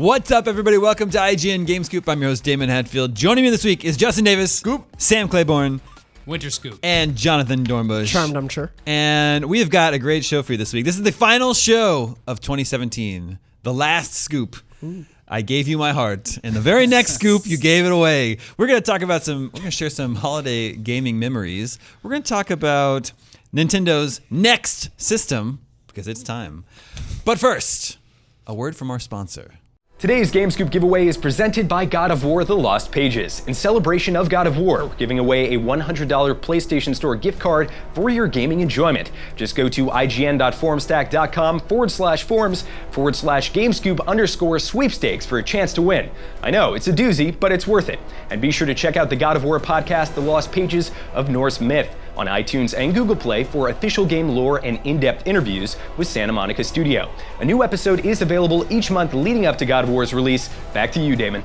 What's up, everybody? Welcome to IGN Game Scoop. I'm your host, Damon Hadfield. Joining me this week is Justin Davis, Scoop, Sam Claiborne, Winter Scoop, and Jonathan Dornbush. Charmed, I'm sure. And we have got a great show for you this week. This is the final show of 2017, the last scoop. Ooh. I gave you my heart, and the very next scoop, you gave it away. We're going to talk about we're going to share some holiday gaming memories. We're going to talk about Nintendo's next system, because it's time. But first, a word from our sponsor. Today's Game Scoop giveaway is presented by God of War: The Lost Pages. In celebration of God of War, we're giving away a $100 PlayStation Store gift card for your gaming enjoyment. Just go to ign.forumstack.com/forums/GameScoop_sweepstakes for a chance to win. I know, it's a doozy, but it's worth it. And be sure to check out the God of War podcast, The Lost Pages of Norse Myth, on iTunes and Google Play for official game lore and in-depth interviews with Santa Monica Studio. A new episode is available each month leading up to God of War's release. Back to you, Damon.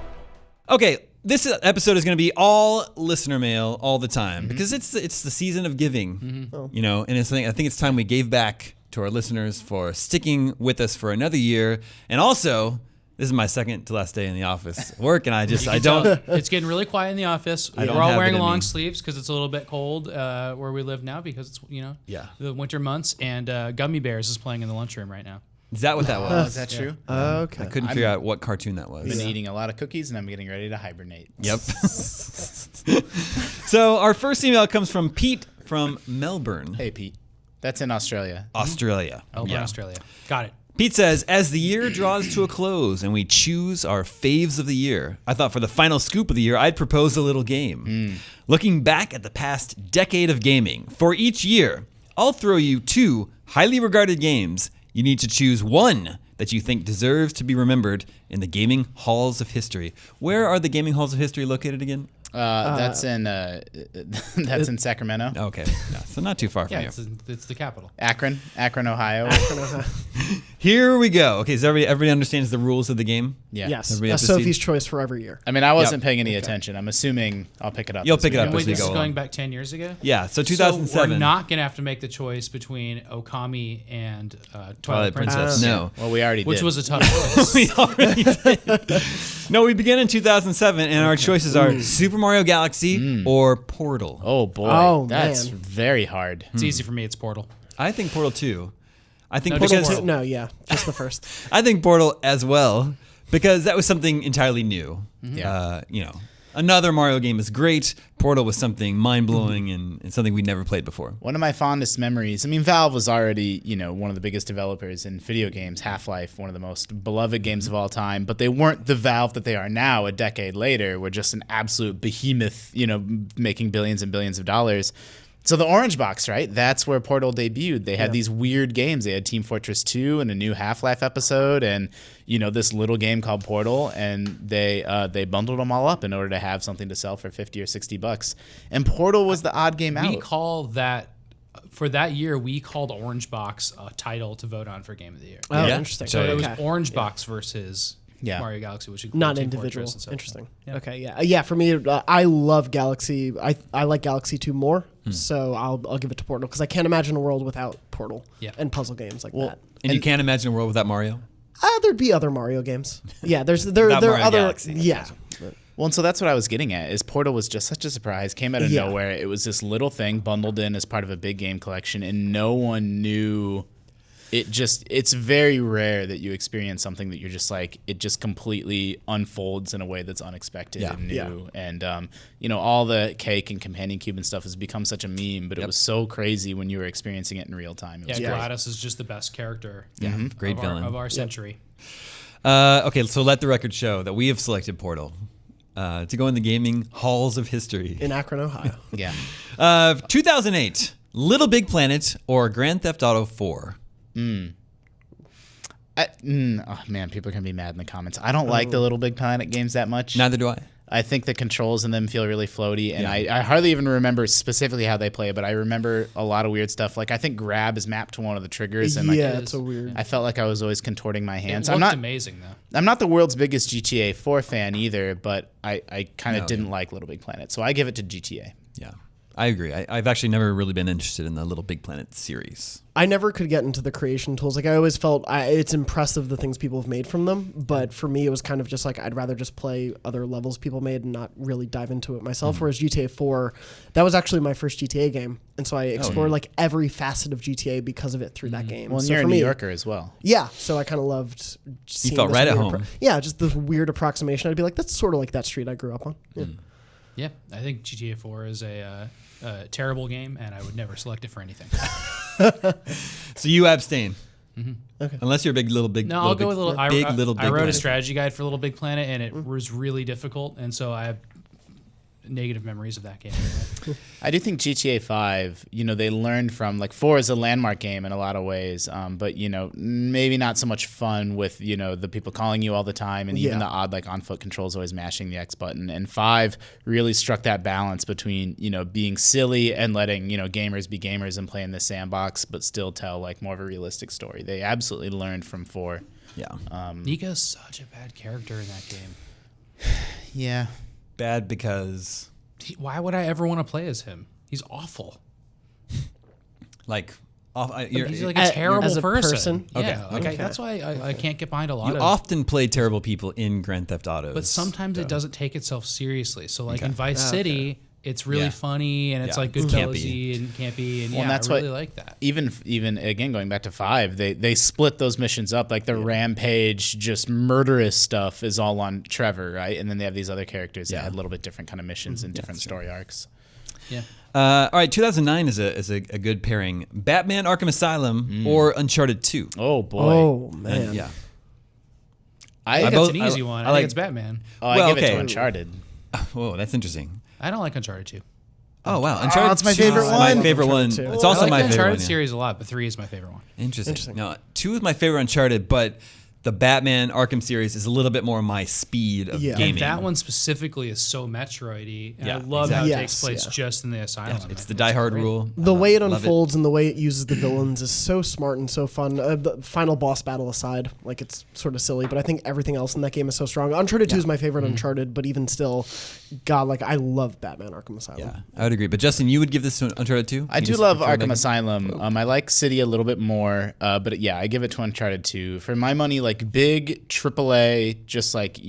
Okay, this episode is going to be all listener mail all the time because it's the season of giving, you know, and I think it's time we gave back to our listeners for sticking with us for another year. And also, this is my second to last day in the office work, and I don't. It's getting really quiet in the office. We're all wearing long sleeves because it's a little bit cold where we live now because it's the winter months. And Gummy Bears is playing in the lunchroom right now. Is that what that was? Is that true? Okay. I couldn't figure out what cartoon that was. I've been eating a lot of cookies, and I'm getting ready to hibernate. Yep. So our first email comes from Pete from Melbourne. Hey, Pete. That's in Australia. Australia. Australia. Got it. Pete says, as the year draws to a close and we choose our faves of the year, I thought for the final scoop of the year, I'd propose a little game. Looking back at the past decade of gaming, for each year, I'll throw you two highly regarded games. You need to choose one that you think deserves to be remembered in the gaming halls of history. Where are the gaming halls of history located again? That's in Sacramento. Okay, yeah, so not too far from you. It's the capital. Akron, Ohio. Here we go. Okay, so everybody understands the rules of the game? Yeah. Yes. Everybody A up to speed? Sophie's choice for every year. I mean, I wasn't paying any attention. I'm assuming I'll pick it up. You'll pick it up Wait, as we this go is along. going back 10 years ago? Yeah, so So 2007. we're not going to have to make the choice between Okami and Twilight Princess. No. Well, we already Which did. was a tough choice. We already did. No, we began in 2007, and our choices are Super Mario Galaxy or Portal. Oh, boy. Oh, That's man. very hard. It's easy for me. It's Portal. I think Portal 2. I think No, Portal just 2. Portal. No, yeah, just the first. I think Portal as well, because that was something entirely new. Yeah. Another Mario game is great. Portal was something mind-blowing and something we'd never played before. One of my fondest memories, I mean, Valve was already, one of the biggest developers in video games, Half-Life, one of the most beloved games of all time, but they weren't the Valve that they are now a decade later. We're just an absolute behemoth, making billions and billions of dollars. So the Orange Box, right? That's where Portal debuted. They had these weird games. They had Team Fortress 2 and a new Half-Life episode and, this little game called Portal, and they bundled them all up in order to have something to sell for $50 or $60. And Portal was the odd game out. We call that, for that year, we called Orange Box a title to vote on for Game of the Year. Oh, Yeah. interesting. So it was Okay. Orange Box versus Mario Galaxy, which included Not Team individual. Fortress and so forth. Interesting. Yeah. Okay, yeah. Yeah, for me, I love Galaxy. I like Galaxy 2 more, so I'll give it to Portal because I can't imagine a world without Portal and puzzle games like that. And you can't imagine a world without Mario? There'd be other Mario games. Yeah, there Without are Mario other. Galaxy. Yeah. Well, and so that's what I was getting at, is Portal was just such a surprise, came out of nowhere. It was this little thing bundled in as part of a big game collection, and no one knew. It's very rare that you experience something that you're just like, it just completely unfolds in a way that's unexpected and new. Yeah. And, all the cake and companion cube and stuff has become such a meme, but it was so crazy when you were experiencing it in real time. It was great. GLaDOS is just the best character Great villain. of our century. Okay, so let the record show that we have selected Portal to go in the gaming halls of history. In Akron, Ohio. Yeah. 2008, Little Big Planet or Grand Theft Auto 4? Oh man, people are gonna be mad in the comments. I don't like the Little Big Planet games that much. Neither do I. I think the controls in them feel really floaty, and I hardly even remember specifically how they play, but I remember a lot of weird stuff. Like I think grab is mapped to one of the triggers, and it's a weird. I felt like I was always contorting my hands. It I'm looked not amazing though. I'm not the world's biggest GTA 4 fan either, but I kind of didn't like Little Big Planet, so I give it to GTA. Yeah. I agree. I've actually never really been interested in the Little Big Planet series. I never could get into the creation tools. Like I always felt it's impressive the things people have made from them, but for me it was kind of just like I'd rather just play other levels people made and not really dive into it myself. Whereas GTA 4, that was actually my first GTA game, and so I explored like every facet of GTA because of it through that game. Well, and so you're a for New me, Yorker as well. Yeah, so I kind of loved. You felt right at home. Yeah, just the weird approximation. I'd be like, that's sort of like that street I grew up on. Yeah. Yeah, I think GTA 4 is a terrible game, and I would never select it for anything. So you abstain. Okay. Unless you're a big little big. No, I'll go with Little. I wrote Planet. a strategy guide for Little Big Planet, and it was really difficult, and so I have negative memories of that game. I do think GTA 5, they learned from, like, 4 is a landmark game in a lot of ways, but, maybe not so much fun with, the people calling you all the time, and even the odd, like, on-foot controls always mashing the X button. And 5 really struck that balance between, being silly and letting, gamers be gamers and play in the sandbox, but still tell, like, more of a realistic story. They absolutely learned from 4. Yeah. Nico's such a bad character in that game. Yeah. Bad because. Why would I ever want to play as him? He's awful. Like, he's like a terrible as a person. Okay. Yeah, okay. That's why I can't get behind a lot you of. often play terrible people in Grand Theft Auto. But sometimes it doesn't take itself seriously. So like in Vice City, it's really funny and it's like good campy and campy and and that's I really like that. Even again going back to 5, they split those missions up. Like the rampage, just murderous stuff is all on Trevor, right? And then they have these other characters that had a little bit different kind of missions and different story arcs. Yeah. All right, 2009 is a good pairing: Batman: Arkham Asylum or Uncharted 2. Oh boy. Oh man. Yeah. I think that's an easy one. I think it's Batman. Oh, I give it to Uncharted. Whoa, that's interesting. I don't like Uncharted 2. Oh wow, Uncharted. That's my favorite one. My favorite one. It's also I like my the favorite Uncharted one. series a lot, but 3 is my favorite one. Interesting. No, 2 is my favorite Uncharted, but the Batman Arkham series is a little bit more my speed of gaming. And that one specifically is so Metroid-y, and I love how it takes place just in the asylum. It's the Die Hard rule. The way it unfolds and the way it uses the villains is so smart and so fun. The final boss battle aside, like it's sort of silly, but I think everything else in that game is so strong. Uncharted 2 is my favorite Uncharted, but even still, God, like I love Batman Arkham Asylum. Yeah, I would agree. But Justin, you would give this to Uncharted 2? I do love Arkham Asylum. I like City a little bit more, but yeah, I give it to Uncharted 2. For my money, like big AAA, just like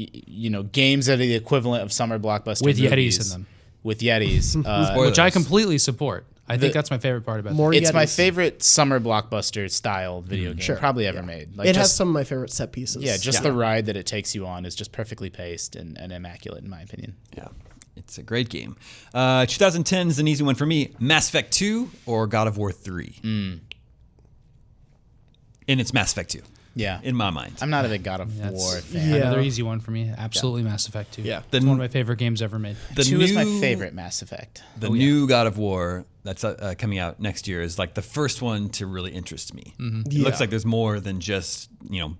games that are the equivalent of summer blockbuster with movies, Yetis in them. With Yetis, which I completely support. I think that's my favorite part about it. It's my favorite summer blockbuster style video game probably ever made. Like it has some of my favorite set pieces. Yeah, just the ride that it takes you on is just perfectly paced and immaculate in my opinion. Yeah. It's a great game. 2010 is an easy one for me. Mass Effect 2 or God of War 3? And it's Mass Effect 2. Yeah. In my mind. I'm not a big God of War fan. Another easy one for me. Absolutely Mass Effect 2. Yeah. It's one of my favorite games ever made. 2 is my favorite Mass Effect. The new God of War that's coming out next year is like the first one to really interest me. It looks like there's more than just,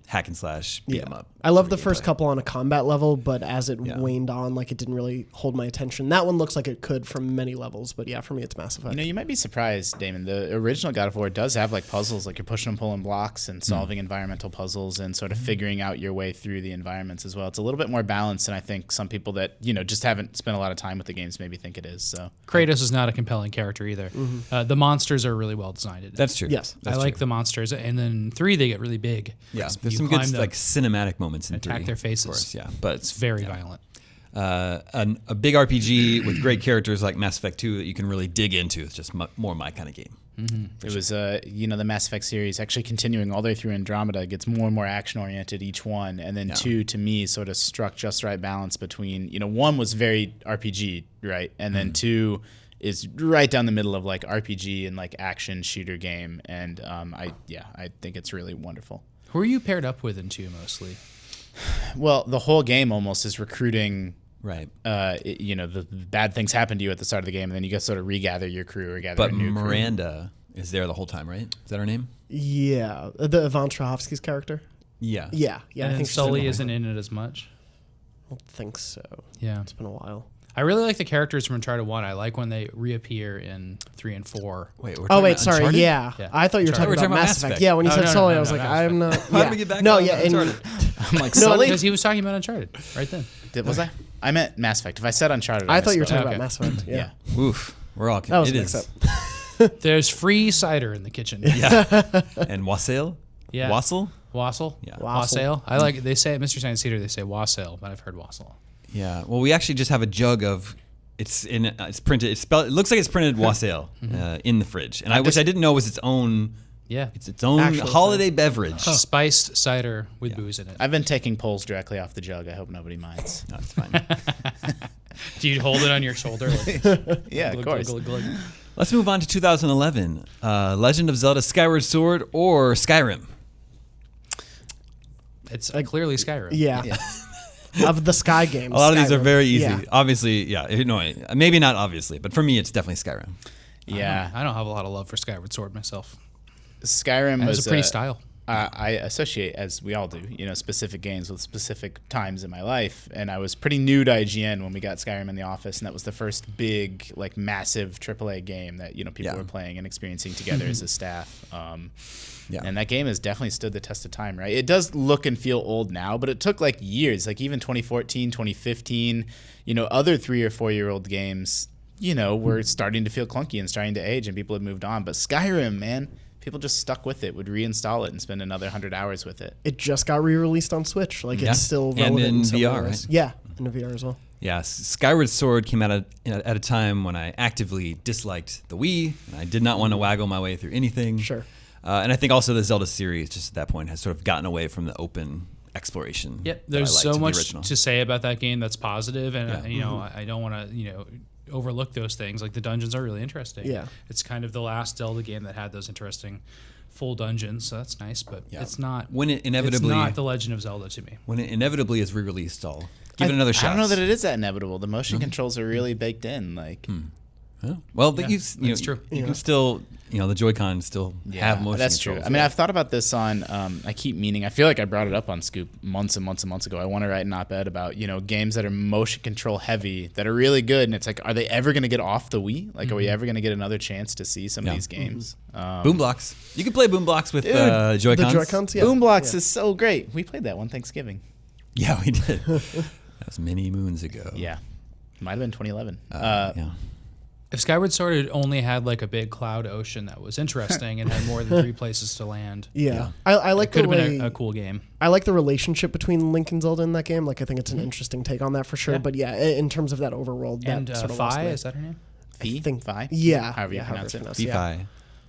hack and slash, beat 'em up. I love the first couple on a combat level, but as it waned on, like it didn't really hold my attention. That one looks like it could from many levels, but yeah, for me it's Mass Effect. You might be surprised, Damon. The original God of War does have like puzzles, like you're pushing and pulling blocks and solving environmental puzzles and sort of figuring out your way through the environments as well. It's a little bit more balanced than I think some people that just haven't spent a lot of time with the games maybe think it is. So Kratos is not a compelling character either. The monsters are really well designed. That's true. Yes, I like the monsters, and then 3 they get really big. Yeah, there's some good like cinematic moments in attack 3. their faces. Of course, but it's very violent. A big RPG with great characters like Mass Effect 2 that you can really dig into. It's just more my kind of game. It was, the Mass Effect series actually continuing all the way through Andromeda gets more and more action oriented each one, and then 2 to me sort of struck just right balance between 1 was very RPG, right, and then 2 is right down the middle of like RPG and like action shooter game, and I think it's really wonderful. Who are you paired up with in 2 mostly? Well, the whole game almost is recruiting. Right. The bad things happen to you at the start of the game, and then you get sort of regather your crew or gather a new crew. Miranda is there the whole time, right? Is that her name? Yeah, the Ivan Strahovski's character. Yeah. Yeah. And I think Sully isn't in it as much. I don't think so. Yeah, it's been a while. I really like the characters from Uncharted 1. I like when they reappear in 3 and 4. Wait, sorry. Uncharted? Yeah. I thought you were talking about Mass Effect. Yeah, when you said Sully, I was like, I'm not. How did we get back no, on yeah, Uncharted? I'm like, Sully? Because he was talking about Uncharted right then. Was I? I meant Mass Effect. If I said Uncharted, I thought you were talking Okay. about Mass Effect. Yeah. Oof. We're all. That was it a is. mix-up. There's free cider in the kitchen. Yeah. And wassail. Yeah. Wassail. Wassail. Yeah. Wassail. I like it. They say at Mr. Science Theater they say wassail, but I've heard wassail. Yeah. Well, we actually just have a jug of. It's printed. It's spelled. It looks like it's printed wassail in the fridge, and I wish I didn't know it was its own. Yeah. It's its own Actual holiday beverage. Spiced cider with booze in it. I've been taking pulls directly off the jug. I hope nobody minds. No, it's fine. Do you hold it on your shoulder? Like, Yeah, of course. Let's move on to 2011. Legend of Zelda: Skyward Sword or Skyrim. It's clearly Skyrim. Yeah. Of the Sky games. A lot of these are Skyrim. very easy. Yeah. Obviously, yeah. No, maybe not obviously, but for me, it's definitely Skyrim. Yeah. I don't have a lot of love for Skyward Sword myself. Skyrim It's was a pretty style. I associate, as we all do, specific games with specific times in my life. And I was pretty new to IGN when we got Skyrim in the office, and that was the first big, massive AAA game that people were playing and experiencing together as a staff. And that game has definitely stood the test of time, right? It does look and feel old now, but it took years, even 2014, 2015. Other 3 or 4 year old games, were starting to feel clunky and starting to age, and people had moved on. But Skyrim, man. People just stuck with it, would reinstall it and spend another 100 hours with it. It just got re-released on Switch. It's still relevant. And in so many VR, ways. right? Yeah, in VR as well. Yeah, Skyward Sword came out at a time when I actively disliked the Wii, and I did not want to waggle my way through anything. Sure. And I think also the Zelda series, just at that point, has sort of gotten away from the open exploration. Yep, that there's I liked so much original. to say about that game that's positive, and Yeah. I don't want to overlook those things. The dungeons are really interesting. Yeah. It's kind of the last Zelda game that had those interesting full dungeons, so that's nice. But it's not When it inevitably, it's not The Legend of Zelda to me. when it inevitably is re-released, I'll give it another shot. I don't know that it is that inevitable. The motion controls are really baked in. Yeah. Well, Yeah, that's true. You can still, the Joy-Con still have motion that's controls. true. I mean, I've thought about this on. I keep meaning. I feel like I brought it up on Scoop months and months and months ago. I want to write an op-ed about games that are motion control heavy that are really good, and it's are they ever going to get off the Wii? Are we ever going to get another chance to see some of these games? Boom Blocks. You can play Boom Blocks with Joy-Cons. The Joy-Cons, yeah. Boom Blocks is so great. We played that one Thanksgiving. Yeah, we did. That was many moons ago. Yeah, might have been 2011. Yeah. If Skyward Sword had only had a big cloud ocean that was interesting and had more than 3 places to land, Yeah. I like could the have way been a cool game. I like the relationship between Link and Zelda in that game. I think it's an interesting take on that for sure. Yeah. But yeah, in terms of that overworld, that And sort of lost Fi, me. is that her name? Fi? think- Fi? Yeah. However you yeah, pronounce it. yeah. Fi.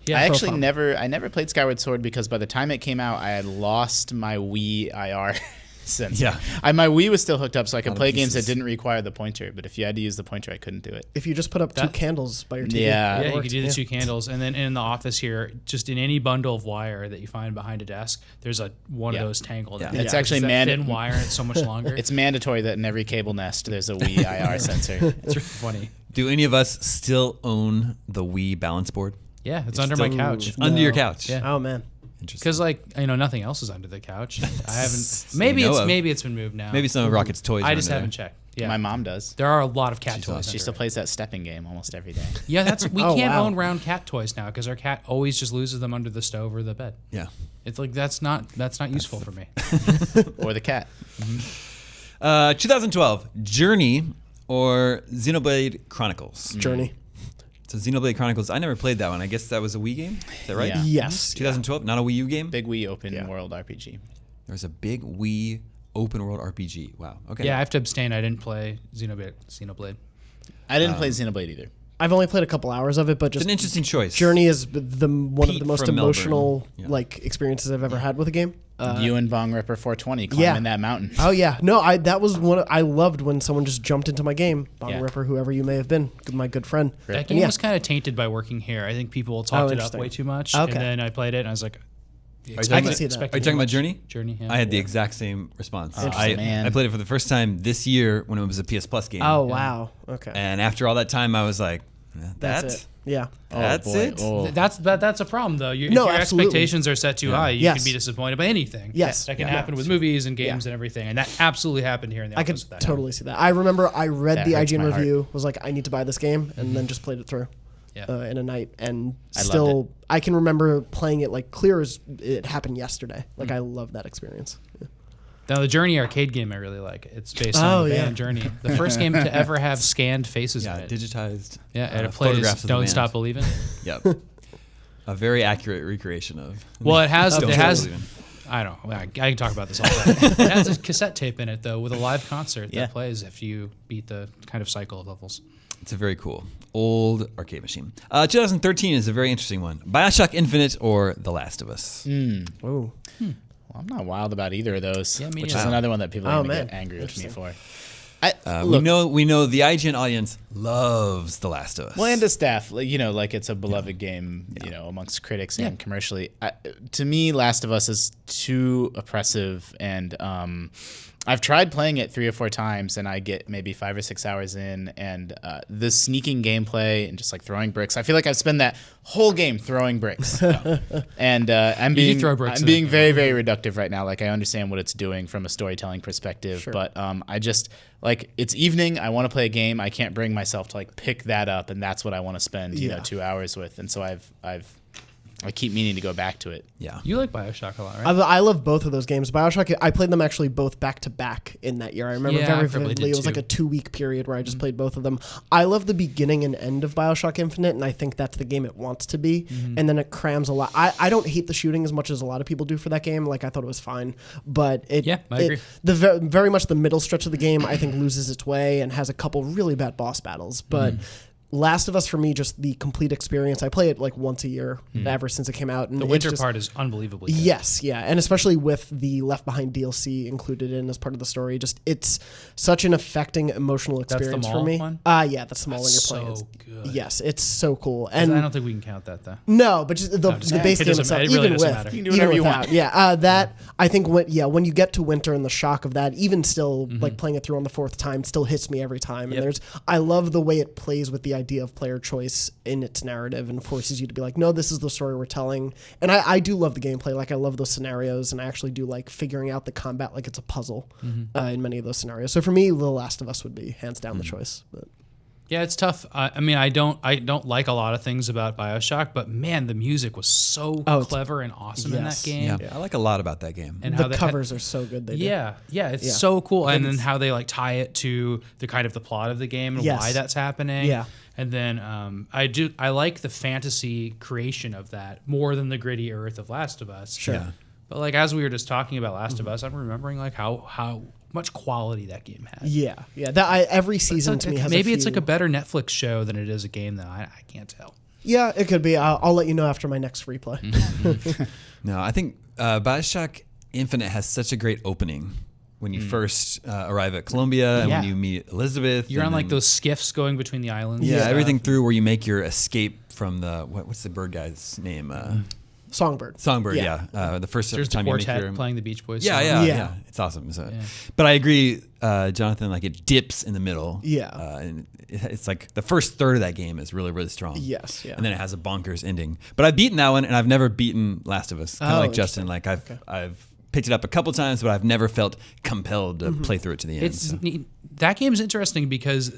Yeah, I actually Profile. I never played Skyward Sword because by the time it came out, I had lost my Wii IR sensor. Yeah. My Wii was still hooked up, so I could Lot of play games that pieces. didn't require the pointer. But if you had to use the pointer, I couldn't do it. If you just put up 2 That- candles by your TV. Yeah. it Yeah, you worked. could do the Yeah. 2 candles, and then in the office here, just in any bundle of wire that you find behind a desk, there's one Yeah. of those tangled. Yeah. in. It's actually that manda- thin wire, and it's so much longer. It's mandatory that in every cable nest there's a Wii IR sensor. It's really funny. Do any of us still own the Wii balance board? Yeah, it's under my still- couch. It's under your couch. Yeah. Oh man. Interesting. Because nothing else is under the couch. I haven't. You Maybe know it's of. maybe it's been moved now. Maybe some of Rocket's toys. I are just under haven't there. checked. Yeah, My mom does. there are a lot of cat toys. She under still it. plays that stepping game almost every day. Yeah, we Oh, can't wow. own round cat toys now because our cat always just loses them under the stove or the bed. Yeah. It's that's not useful for me. Or the cat. 2012, Journey or Xenoblade Chronicles. Journey. So Xenoblade Chronicles, I never played that one. I guess that was a Wii game? Is that right? Yeah. Yes. 2012, not a Wii U game? Big Wii open world RPG. There was a big Wii open world RPG. Wow. Okay. Yeah, I have to abstain. I didn't play Xenoblade. I didn't play Xenoblade either. I've only played a couple hours of it, but It's just an interesting choice. Journey is one of Pete the most from emotional Melbourne. Yeah. experiences I've ever had with a game. You and Bong Ripper 420 climbing that mountain. Oh yeah, no, that was I loved when someone just jumped into my game, Bong Yeah. Ripper, whoever you may have been, my good friend. That And game yeah. was kind of tainted by working here. I think people talked it up interesting. way too much, Okay. and then I played it and I was like, Are you talking can see that. Are you talking about Journey? Journey? Yeah. I had the exact same response. man. I played it for the first time this year when it was a PS Plus game. Oh wow, okay, And after all that time, I was like, that's it. Yeah, That's boy. it? Oh. That's a problem though. If No, your absolutely. expectations are set too high, you Yes. can be disappointed by anything. Yes. that can Yeah. happen with movies and games Yeah. and everything, and that absolutely happened here in the I office. could with that. totally see that. I remember I read That the hurts IGN my heart. review, was like, I need to buy this game, and then just played it through. Yeah. In a night, and I loved still I can remember playing it clear as it happened yesterday. I love that experience. Yeah. Now, the Journey arcade game I really like. It's based on the band Journey. The first game to ever have scanned faces in it. Digitized. Yeah, and it plays Don't Stop Believin'. Yep. A very accurate recreation of. Well, it has. I don't know. I can talk about this all day. It has a cassette tape in it, though, with a live concert that plays if you beat the kind of cycle of levels. It's a very cool old arcade machine. 2013 is a very interesting one. Bioshock Infinite or The Last of Us. Oh. Well, I'm not wild about either of those, which is another one that people are going to get angry with me for. We know the IGN audience loves The Last of Us. Well, and the staff, like it's a beloved game, amongst critics and commercially. To me, Last of Us is too oppressive, and I've tried playing it 3 or 4 times, and I get maybe 5 or 6 hours in, and the sneaking gameplay and just like throwing bricks. I feel like I've spent that whole game throwing bricks, and I'm being very, very reductive right now. Like I understand what it's doing from a storytelling perspective, but I just like it's evening. I want to play a game. I can't bring myself to like pick that up, and that's what I want to spend 2 hours with. And so I keep meaning to go back to it. Yeah. You like Bioshock a lot, right? I love both of those games. Bioshock, I played them actually both back to back in that year. I remember very vividly. It was like a 2-week period where I just played both of them. I love the beginning and end of Bioshock Infinite, and I think that's the game it wants to be. And then it crams a lot. I don't hate the shooting as much as a lot of people do for that game. Like, I thought it was fine. But I agree. Very much the middle stretch of the game, I think, loses its way and has a couple really bad boss battles. But Last of Us, for me, just the complete experience. I play it like once a year ever since it came out. And the winter part is unbelievably good. Yes, yeah. And especially with the Left Behind DLC included in as part of the story. Just it's such an affecting emotional experience for me. One? Yeah, that's the mall when you're playing. So good. Yes, it's so cool. And I don't think we can count that, though. No, but just the base game itself, it really even doesn't with, matter. You can do whatever you want. That, I think, when you get to winter and the shock of that, even still, like playing it through on the 4th time, still hits me every time. And I love the way it plays with the idea of player choice in its narrative and forces you to be like, no, this is the story we're telling. And I do love the gameplay. Like, I love those scenarios, and I actually do like figuring out the combat like it's a puzzle in many of those scenarios. So for me, The Last of Us would be hands down the choice. But. Yeah, it's tough. I mean, I don't like a lot of things about Bioshock, but man, the music was so clever and awesome in that game. Yeah, I like a lot about that game. And the covers are so good. It's so cool. And then how they like tie it to the kind of the plot of the game and why that's happening. Yeah. And then I like the fantasy creation of that more than the gritty earth of Last of Us. Sure. Yeah. But like as we were just talking about Last of Us, I'm remembering like how much quality that game had. Yeah. Every season to me has maybe it's like a better Netflix show than it is a game, though. I can't tell. Yeah, it could be. I'll let you know after my next replay. No, I think Bioshock Infinite has such a great opening. When you first arrive at Columbia and when you meet Elizabeth. You're on like those skiffs going between the islands. Yeah, everything through where you make your escape from the, what's the bird guy's name? Songbird. The first There's time the you make quartet playing the Beach Boys. Yeah. It's awesome. So, but I agree, Jonathan, like it dips in the middle. Yeah. And it's like the first third of that game is really, really strong. Yes, yeah. And then it has a bonkers ending. But I've beaten that one, and I've never beaten Last of Us. Kind of like Justin. Like I've picked it up a couple times, but I've never felt compelled to play through it to the end. That game is interesting because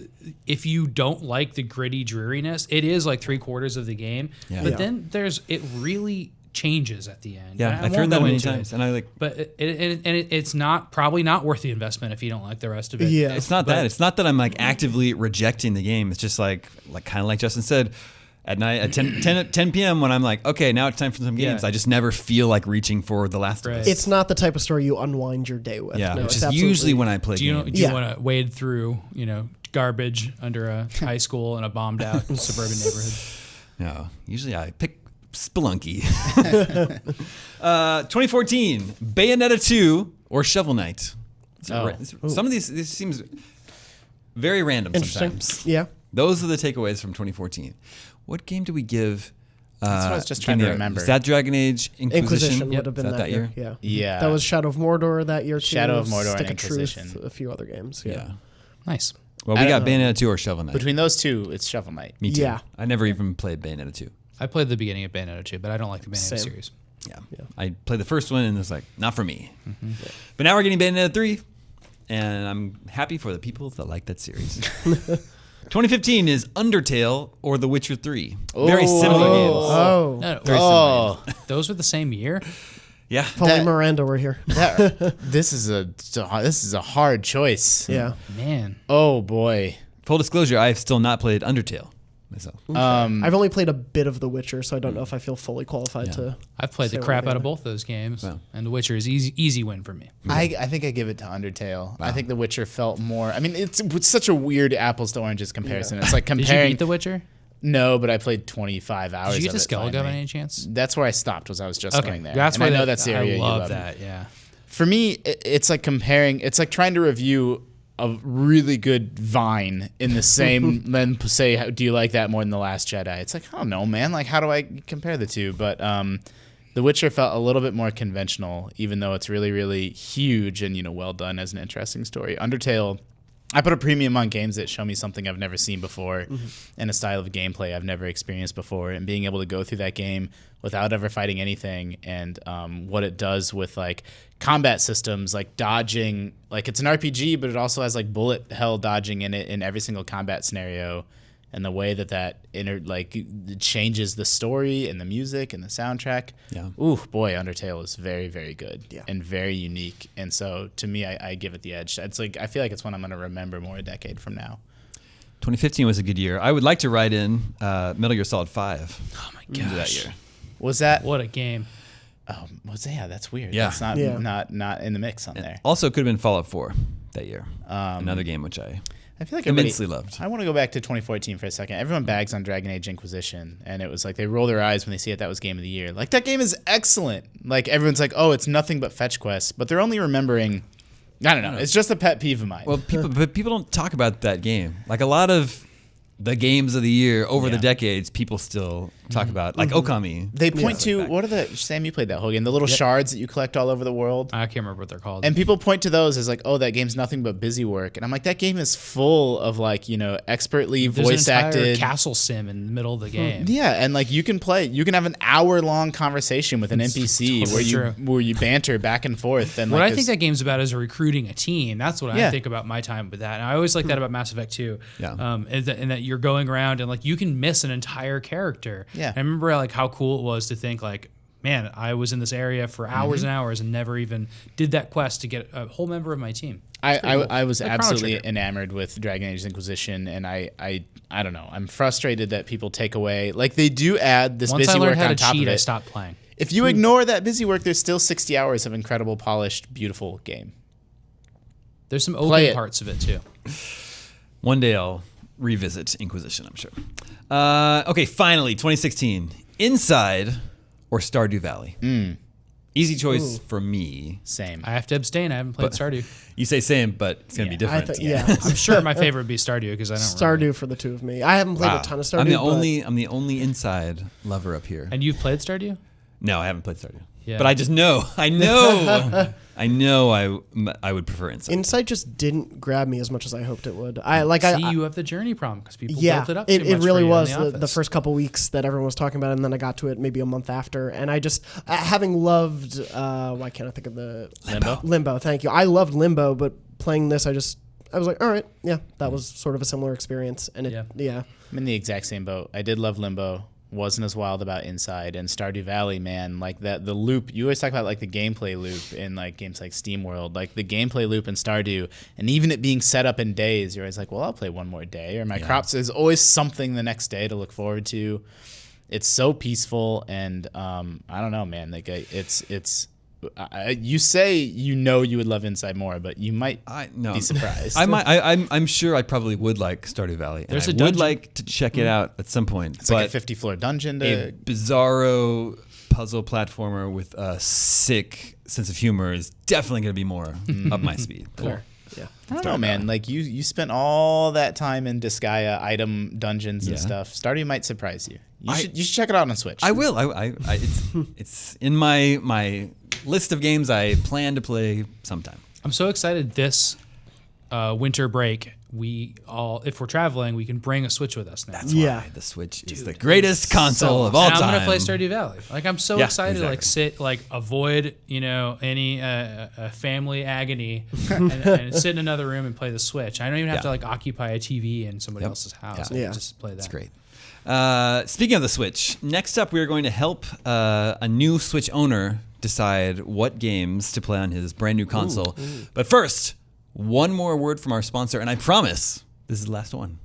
if you don't like the gritty dreariness, it is like 3/4 of the game. Yeah. But then it really changes at the end. Yeah, I've heard that many times, and I like. But it's probably not worth the investment if you don't like the rest of it. Yeah, it's not that. It's not that I'm like actively rejecting the game. It's just like kind of like Justin said. At night, at 10 p.m. when I'm like, okay, now it's time for some games. I just never feel like reaching for The Last of Us. It's not the type of story you unwind your day with. Yeah, which is usually when I play games. Do you want to wade through, garbage under a high school in a bombed out suburban neighborhood? No, usually I pick Spelunky. 2014, Bayonetta 2 or Shovel Knight. Some of these seems very random sometimes. Yeah. Those are the takeaways from 2014. What game do we give? That's what I was just trying to remember. Is that Dragon Age Inquisition? Would have been that year. Yeah. That was Shadow of Mordor that year too. Shadow of Mordor and Inquisition. Inquisition. A few other games. Yeah. Nice. Well, we got Bayonetta 2 or Shovel Knight. Between those two, it's Shovel Knight. Me too. Yeah. I never even played Bayonetta 2. I played the beginning of Bayonetta 2, but I don't like the Bayonetta series. Yeah. I played the first one and it was like, not for me. But now we're getting Bayonetta 3, and I'm happy for the people that like that series. 2015 is Undertale or The Witcher 3. Very similar games. Oh. No, Very similar games. Those were the same year? Yeah. If only Miranda were here. This is a hard choice. Yeah. Man. Oh boy. Full disclosure, I've still not played Undertale myself. Okay. I've only played a bit of The Witcher, so I don't know if I feel fully qualified to. I've played the crap out of both those games, and The Witcher is easy win for me. I think I give it to Undertale. Wow. I think The Witcher felt more. I mean, it's such a weird apples to oranges comparison. It's like comparing. Did you beat The Witcher? No, but I played 25 hours. Did you get of to it Skellige finally. by any chance? That's where I stopped. I was just going there. That's why I know that's the area I you love love. that. Yeah. For me, it's like comparing. It's like trying to review a really good Vine in the same. Then say, do you like that more than The Last Jedi? It's like, I don't know, man. Like, how do I compare the two? But The Witcher felt a little bit more conventional, even though it's really, really huge and well done as an interesting story. Undertale. I put a premium on games that show me something I've never seen before and a style of gameplay I've never experienced before, and being able to go through that game without ever fighting anything, and what it does with like combat systems, like dodging. Like, it's an RPG, but it also has like bullet hell dodging in it in every single combat scenario, and the way that it changes the story and the music and the soundtrack. Yeah. Ooh, boy, Undertale is very, very good and very unique. And so to me, I give it the edge. It's like, I feel like it's one I'm going to remember more a decade from now. 2015 was a good year. I would like to write in Metal Gear Solid 5. Oh my gosh. That year. Was that? What a game. That's weird. Yeah. That's not in the mix on there. Also could have been Fallout 4 that year. Another game which I feel like immensely loved. I want to go back to 2014 for a second. Everyone bags on Dragon Age Inquisition, and it was like they roll their eyes when they see it. That was game of the year. Like, that game is excellent. Like, everyone's like, oh, it's nothing but fetch quests, but they're only remembering. I don't know. It's just a pet peeve of mine. Well, people don't talk about that game. Like, a lot of the games of the year over the decades, people still talk about, like Okami. They point to, what are the, Sam, you played that whole game, the little shards that you collect all over the world. I can't remember what they're called. And people point to those as like, oh, that game's nothing but busy work. And I'm like, that game is full of like, expertly voice acted castle sim in the middle of the game. Yeah, and like you can have an hour-long conversation with an NPC where you banter back and forth. And what I think that game's about is recruiting a team. That's what I think about my time with that. And I always like that about Mass Effect 2. Yeah. And that you're going around and like you can miss an entire character. Yeah. And I remember like how cool it was to think like, man, I was in this area for hours and hours and never even did that quest to get a whole member of my team. I was absolutely enamored with Dragon Age Inquisition, and I don't know. I'm frustrated that people take away, like, they do add this busy work on top of it. I stopped playing. If you ignore that busy work, there's still 60 hours of incredible, polished, beautiful game. There's some open parts of it too. One day I'll revisit Inquisition, I'm sure. Okay, finally, 2016. Inside or Stardew Valley? Easy choice for me. Same. I have to abstain. I haven't played Stardew. You say same, but it's going to be different. I'm sure my favorite would be Stardew because I don't Stardew for the two of me. I haven't played a ton of Stardew. I'm the only inside lover up here. And you've played Stardew? No, I haven't played Stardew. Yeah. But I just know. I would prefer Inside. Inside just didn't grab me as much as I hoped it would. You have the journey problem because people built it up too much. It really was the first couple weeks that everyone was talking about it, and then I got to it maybe a month after. And I just, having loved, why can't I think of the... Limbo, thank you. I loved Limbo, but playing this, I was like, all right, yeah, that was sort of a similar experience. And I'm in the exact same boat. I did love Limbo. Wasn't as wild about Inside, and Stardew Valley, man, like that, the loop, you always talk about like the gameplay loop in like games like SteamWorld, like the gameplay loop in Stardew, and even it being set up in days, you're always like, well, I'll play one more day, or my crops, there's always something the next day to look forward to. It's so peaceful, and I don't know, man, like you say you would love Inside more, but you might be surprised. I'm sure I probably would like Stardew Valley. I would like to check it out at some point. It's like a 50-floor dungeon. A bizarro puzzle platformer with a sick sense of humor is definitely going to be more up my speed. Cool. Yeah. I don't know, man. Like you spent all that time in Disgaea item dungeons and stuff. Stardew might surprise you. You should check it out on Switch. I will. It's in my list of games I plan to play sometime. I'm so excited this winter break. If we're traveling, we can bring a Switch with us now. That's why the Switch is the greatest console of all time. I'm gonna play Stardew Valley. Like, I'm so excited to like sit, like avoid any family agony and sit in another room and play the Switch. I don't even have to like occupy a TV in somebody else's house. I can just play that. That's great. Speaking of the Switch, next up we are going to help a new Switch owner decide what games to play on his brand new console. But first, one more word from our sponsor, and I promise this is the last one.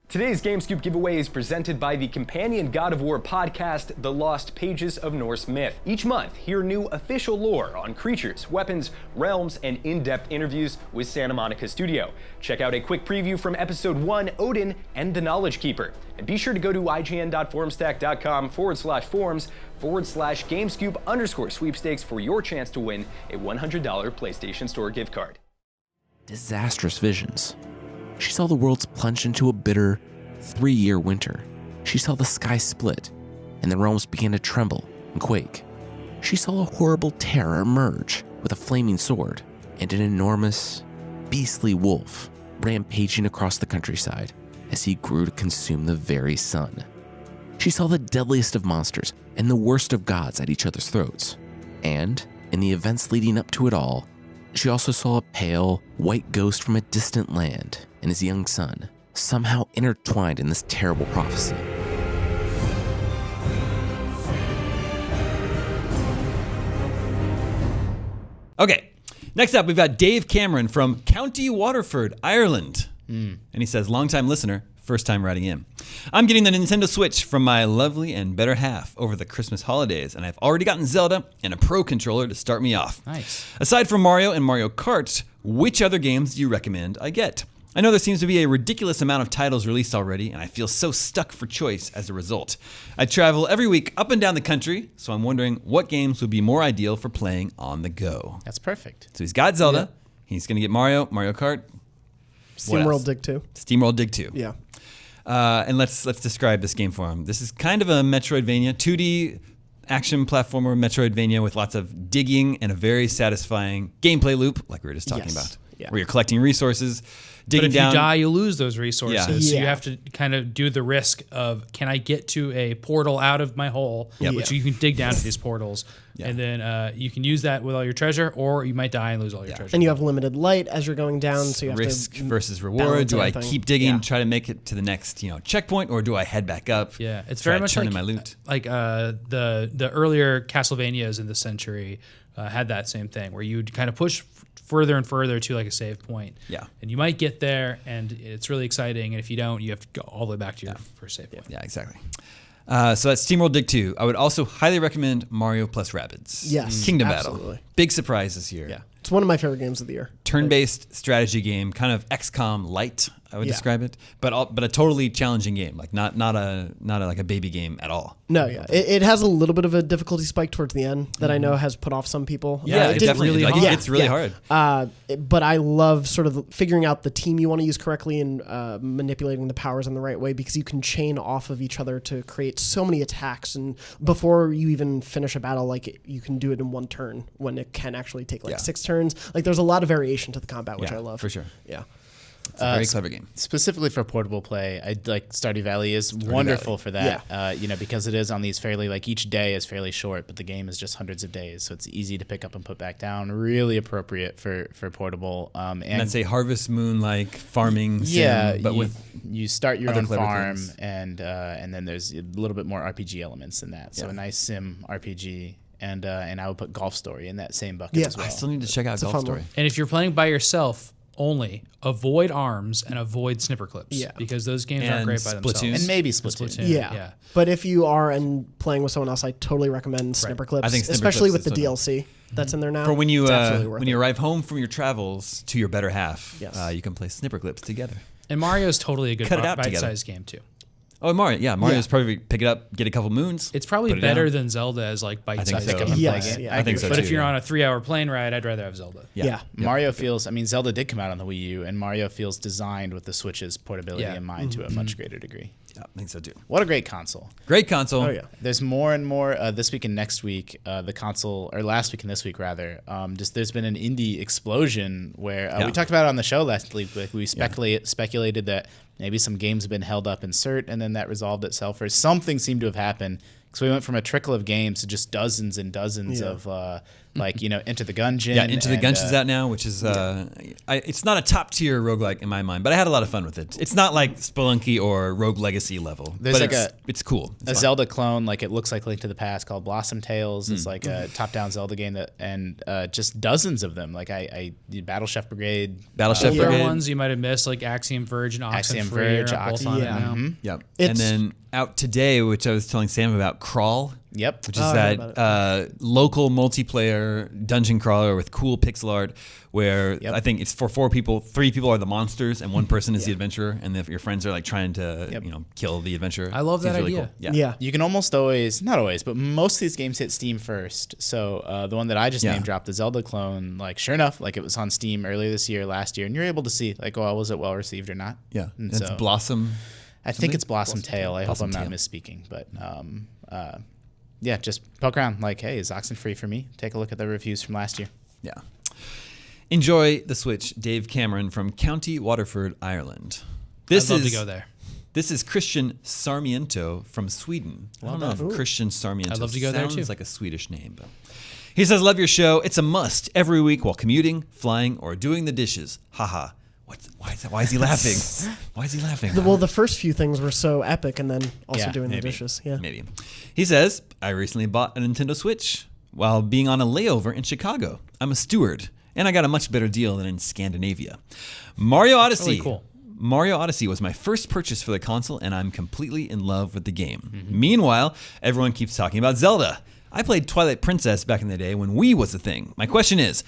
Today's Game Scoop giveaway is presented by the companion God of War podcast, The Lost Pages of Norse Myth. Each month, hear new official lore on creatures, weapons, realms, and in-depth interviews with Santa Monica Studio. Check out a quick preview from episode 1, Odin and the Knowledge Keeper. And be sure to go to ign.formstack.com/forums/GameScoop_sweepstakes for your chance to win a $100 PlayStation Store gift card. Disastrous visions. She saw the worlds plunge into a bitter 3-year winter. She saw the sky split, and the realms began to tremble and quake. She saw a horrible terror emerge with a flaming sword and an enormous, beastly wolf rampaging across the countryside as he grew to consume the very sun. She saw the deadliest of monsters and the worst of gods at each other's throats. And, in the events leading up to it all, she also saw a pale, white ghost from a distant land and his young son, somehow intertwined in this terrible prophecy. Okay, next up we've got Dave Cameron from County Waterford, Ireland. And he says, longtime listener, first time writing in. I'm getting the Nintendo Switch from my lovely and better half over the Christmas holidays, and I've already gotten Zelda and a Pro Controller to start me off. Nice. Aside from Mario and Mario Kart, which other games do you recommend I get? I know there seems to be a ridiculous amount of titles released already, and I feel so stuck for choice as a result. I travel every week up and down the country, so I'm wondering what games would be more ideal for playing on the go. That's perfect. So he's got Zelda. He's going to get Mario Kart. SteamWorld Dig 2. SteamWorld Dig 2. Yeah. And let's describe this game for him. This is kind of a Metroidvania, 2D action platformer Metroidvania with lots of digging and a very satisfying gameplay loop, like we were just talking about, where you're collecting resources, digging down. But if you die, you lose those resources. So Yeah. you have to kind of do the risk of, can I get to a portal out of my hole, which you can dig down to these portals, and then you can use that with all your treasure, or you might die and lose all your treasure. And you have limited light as you're going down, so you have risk to versus reward. balance Do I everything. keep digging, Yeah. try to make it to the next checkpoint, or do I head back up? Yeah, it's try very to much turn like in my loot. The earlier Castlevanias in this century had that same thing, where you'd kind of push further and further to like a save point. Yeah. And you might get there, and it's really exciting. And if you don't, you have to go all the way back to your first save point. Yeah, exactly. So that's SteamWorld Dig 2. I would also highly recommend Mario plus Rabbids. Yes, Kingdom absolutely. Battle. Big surprise this year. Yeah. It's one of my favorite games of the year. Turn-based strategy game, kind of XCOM light, I would describe it, but a totally challenging game, like not like a baby game at all. No, yeah. It has a little bit of a difficulty spike towards the end that I know has put off some people. Yeah, it didn't definitely really it's really hard. But I love sort of figuring out the team you want to use correctly and manipulating the powers in the right way, because you can chain off of each other to create so many attacks. And before you even finish a battle, like you can do it in one turn when it can actually take like 6 turns. Like there's a lot of variation to the combat, which I love. For sure. Yeah. It's a very clever game. Specifically for portable play, I like Stardew Valley is wonderful for that. Yeah. Because it is on these fairly, like each day is fairly short, but the game is just hundreds of days, so it's easy to pick up and put back down. Really appropriate for portable. And that's a Harvest Moon like farming sim, but you start your own farm, things. and then there's a little bit more RPG elements in that. So a nice sim RPG. And I would put Golf Story in that same bucket as well. I still need to check out Golf Story. And if you're playing by yourself only, avoid ARMS and avoid Snipper Clips. Yeah. Because those games aren't great by themselves. And maybe Splatoon. Yeah. But if you are playing with someone else, I totally recommend Snipper Clips, I think Snipper especially Clips with the is DLC that's in there now. For when you It's absolutely worth when it. you arrive home from your travels to your better half, Yes. you can play Snipper Clips together. And Mario's totally a good Cut it out together. bite-sized game too. Oh, Mario's probably pick it up, get a couple moons. It's probably put it better down. than Zelda as like bite-sized. so. Pick up and Yes, play game. yeah. I think so But too. if you're on a 3-hour plane ride, I'd rather have Zelda. Yeah. Mario feels, Zelda did come out on the Wii U, and Mario feels designed with the Switch's portability in mind to a much greater degree. Yeah, I think so too. What a great console. Great console. Oh, yeah. There's more and more this week and next week, the console, or last week and this week rather, there's been an indie explosion where we talked about it on the show last week. Like we speculated that maybe some games have been held up in cert and then that resolved itself, or something seemed to have happened. So we went from a trickle of games to just dozens and dozens of like, you know, Enter the Gungeon. Yeah, Into the Gungeon's out now, which is it's not a top tier roguelike in my mind, but I had a lot of fun with it. It's not like Spelunky or Rogue Legacy level, There's but like it's cool. It's a fun. Zelda clone, like it looks like Link to the Past, called Blossom Tales. It's like a top-down Zelda game that, and just dozens of them. Like I Battle Chef Brigade. Battle Chef There Brigade. are ones you might have missed, like Axiom Verge and Axiom Oxenfree Verge, are both on it now. Yep. It's- And then out today, which I was telling Sam about, Crawl. Yep. Which is I heard about that local multiplayer dungeon crawler with cool pixel art where I think it's for 4 people. 3 people are the monsters and 1 person is the adventurer. And if your friends are like trying to, you know, kill the adventurer. I love that Seems really idea. Cool. Yeah. You can almost always, not always, but most of these games hit Steam first. So the one that I just name dropped, the Zelda clone, like sure enough, like it was on Steam earlier this year, last year, and you're able to see like, oh, was it well received or not? Yeah. And It's so Blossom. I think it's Blossom Tail. I hope Blossom I'm not Tail. misspeaking, but yeah, just poke around. Like, hey, is Oxenfree for me? Take a look at the reviews from last year. Yeah. Enjoy the Switch, Dave Cameron from County Waterford, Ireland. I'd love to go there. This is Christian Sarmiento from Sweden. I don't know if Christian Sarmiento I'd love to go there, too. sounds like a Swedish name, but he says, "Love your show. It's a must every week while commuting, flying, or doing the dishes." Haha. Why is he laughing? Why is he laughing? Well, the first few things were so epic, and then also Yeah, doing Maybe. the dishes. Yeah. Maybe. He says, "I recently bought a Nintendo Switch while being on a layover in Chicago. I'm a steward, and I got a much better deal than in Scandinavia. Mario Odyssey. really cool. Mario Odyssey was my first purchase for the console, and I'm completely in love with the game. Meanwhile, everyone keeps talking about Zelda. I played Twilight Princess back in the day when Wii was a thing. My question is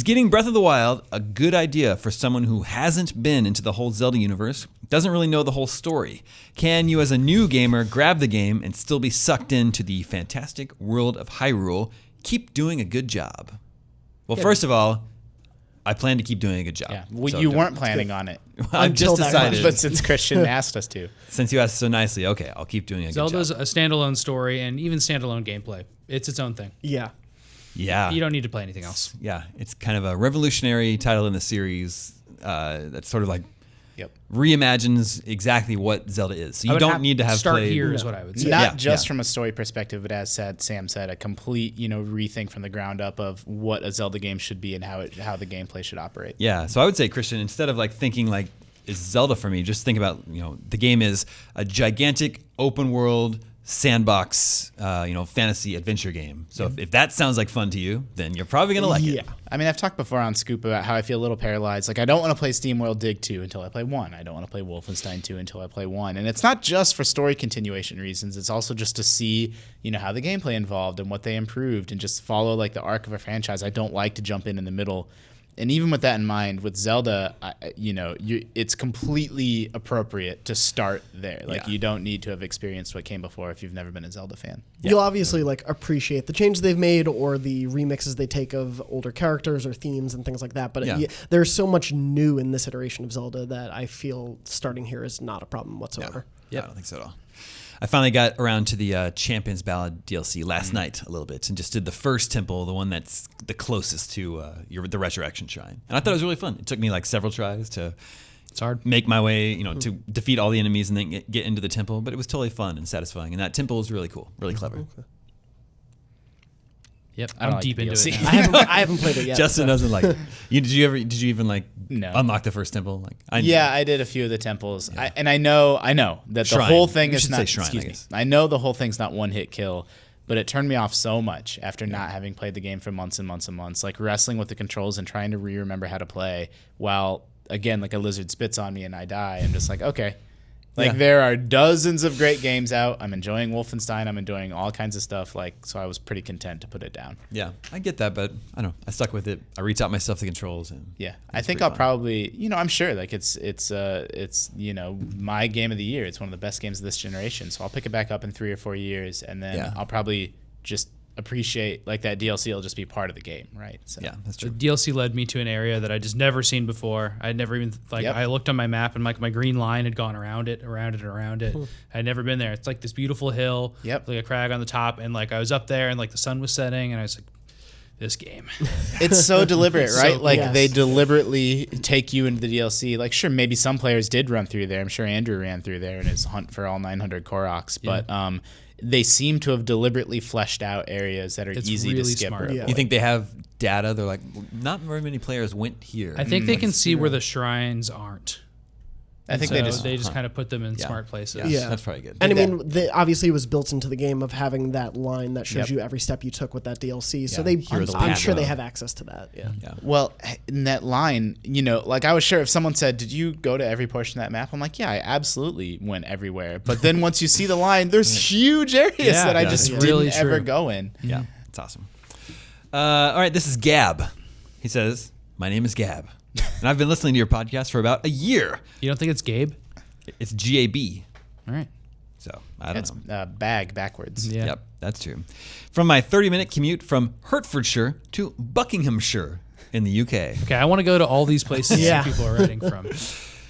getting Breath of the Wild a good idea for someone who hasn't been into the whole Zelda universe, doesn't really know the whole story? Can you as a new gamer grab the game and still be sucked into the fantastic world of Hyrule? Keep doing a good job." Well, first of all, I plan to keep doing a good job. Yeah, well, So you don't- weren't planning on it, I've Until just that decided. but since Christian asked us to. Since you asked so nicely, okay, I'll keep doing a Zelda's good job. a standalone story and even standalone gameplay. It's its own thing. Yeah. Yeah. You don't need to play anything else. Yeah, it's kind of a revolutionary title in the series that's sort of like reimagines exactly what Zelda is. So you don't need to have start played. here is what I would say. Not just from a story perspective, but as Sam said, a complete, you know, rethink from the ground up of what a Zelda game should be and how the gameplay should operate. Yeah, so I would say, Christian, instead of like thinking like, is Zelda for me, just think about, you know, the game is a gigantic open world sandbox, fantasy adventure game. So if that sounds like fun to you, then you're probably going to like it. I mean, I've talked before on Scoop about how I feel a little paralyzed. Like, I don't want to play SteamWorld Dig 2 until I play 1. I don't want to play Wolfenstein 2 until I play 1. And it's not just for story continuation reasons. It's also just to see, you know, how the gameplay evolved and what they improved and just follow, like, the arc of a franchise. I don't like to jump in the middle. And even with that in mind, with Zelda, it's completely appropriate to start there. Like, you don't need to have experienced what came before if you've never been a Zelda fan. You'll obviously like appreciate the changes they've made or the remixes they take of older characters or themes and things like that. But there's so much new in this iteration of Zelda that I feel starting here is not a problem whatsoever. Yeah, I don't think so at all. I finally got around to the Champion's Ballad DLC last night a little bit and just did the first temple, the one that's the closest to the Resurrection Shrine. And I thought it was really fun. It took me like several tries to make my way, to defeat all the enemies and then get into the temple. But it was totally fun and satisfying. And that temple is really cool, really clever. Okay. Yep, I don't I'm like deep the into DLC. it now. I haven't played it yet. Justin doesn't like it. Did you even No. unlock the first temple? Like I did a few of the temples. I know that Shrine. the whole thing We is should not. say shrine, I excuse me. guess. I know the whole thing's not one hit kill, but it turned me off so much after not having played the game for months and months and months. Like wrestling with the controls and trying to remember how to play, while again like a lizard spits on me and I die. I'm just like, okay. Like there are dozens of great games out. I'm enjoying Wolfenstein. I'm enjoying all kinds of stuff. Like, so I was pretty content to put it down. Yeah, I get that, but I don't know. I stuck with it. I retaught myself the controls, and I think I'll probably, I'm sure like it's my game of the year. It's one of the best games of this generation. So I'll pick it back up in 3 or 4 years, and then I'll probably just appreciate like that DLC will just be part of the game, right? So yeah, that's The true. DLC led me to an area that I just never seen before. I'd never even I looked on my map and my green line had gone around it. I'd never been there. It's like this beautiful hill, like a crag on the top, and like I was up there and like the sun was setting, and I was like, this game. It's so deliberate, right? Yes. They deliberately take you into the DLC. Like, sure, maybe some players did run through there. I'm sure Andrew ran through there in his hunt for all 900 Koroks, but they seem to have deliberately fleshed out areas that are easy really to skip. smart. You think they have data? They're like, not very many players went here. I think they can see where the shrines aren't. I think So they just kind of put them in smart places. Yeah. That's probably good. And I mean, obviously it was built into the game of having that line that shows Yep. you every step you took with that DLC. So Heroes I'm path. sure they have access to that. Yeah. Well, in that line, you know, like I was sure if someone said, "Did you go to every portion of that map?" I'm like, "Yeah, I absolutely went everywhere." But then once you see the line, there's huge areas that I just really didn't ever true. go in. Yeah, it's awesome. All right, this is Gab. He says, "My name is Gab, and I've been listening to your podcast for about a year." You don't think it's Gabe? It's GAB. All right. So I don't It's know. bag backwards. Yeah. Yep, that's true. From my 30-minute commute from Hertfordshire to Buckinghamshire in the UK. Okay, I want to go to all these places Yeah. that people are writing from. If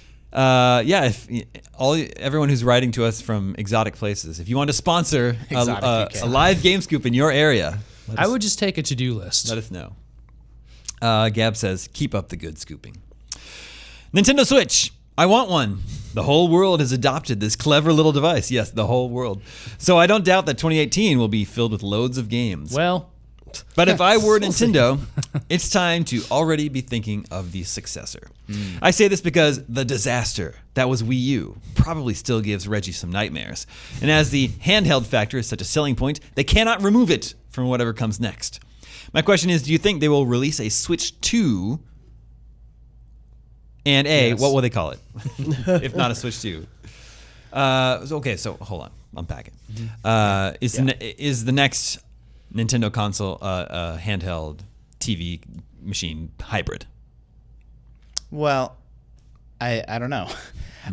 everyone who's writing to us from exotic places, if you want to sponsor Exotic UK. a live game scoop in your area, I would just take a to-do list. let us know. Gab says, keep up the good scooping. Nintendo Switch. I want one. The whole world has adopted this clever little device. Yes, the whole world. So I don't doubt that 2018 will be filled with loads of games. Well, But if I were Nintendo, it's time to already be thinking of the successor. I say this because the disaster that was Wii U probably still gives Reggie some nightmares. And as the handheld factor is such a selling point, they cannot remove it from whatever comes next. My question is, do you think they will release a Switch 2? And Yes. what will they call it? If not a Switch 2? Okay, so hold on. Unpack it. Is the next Nintendo console handheld TV machine hybrid? Well, I don't know.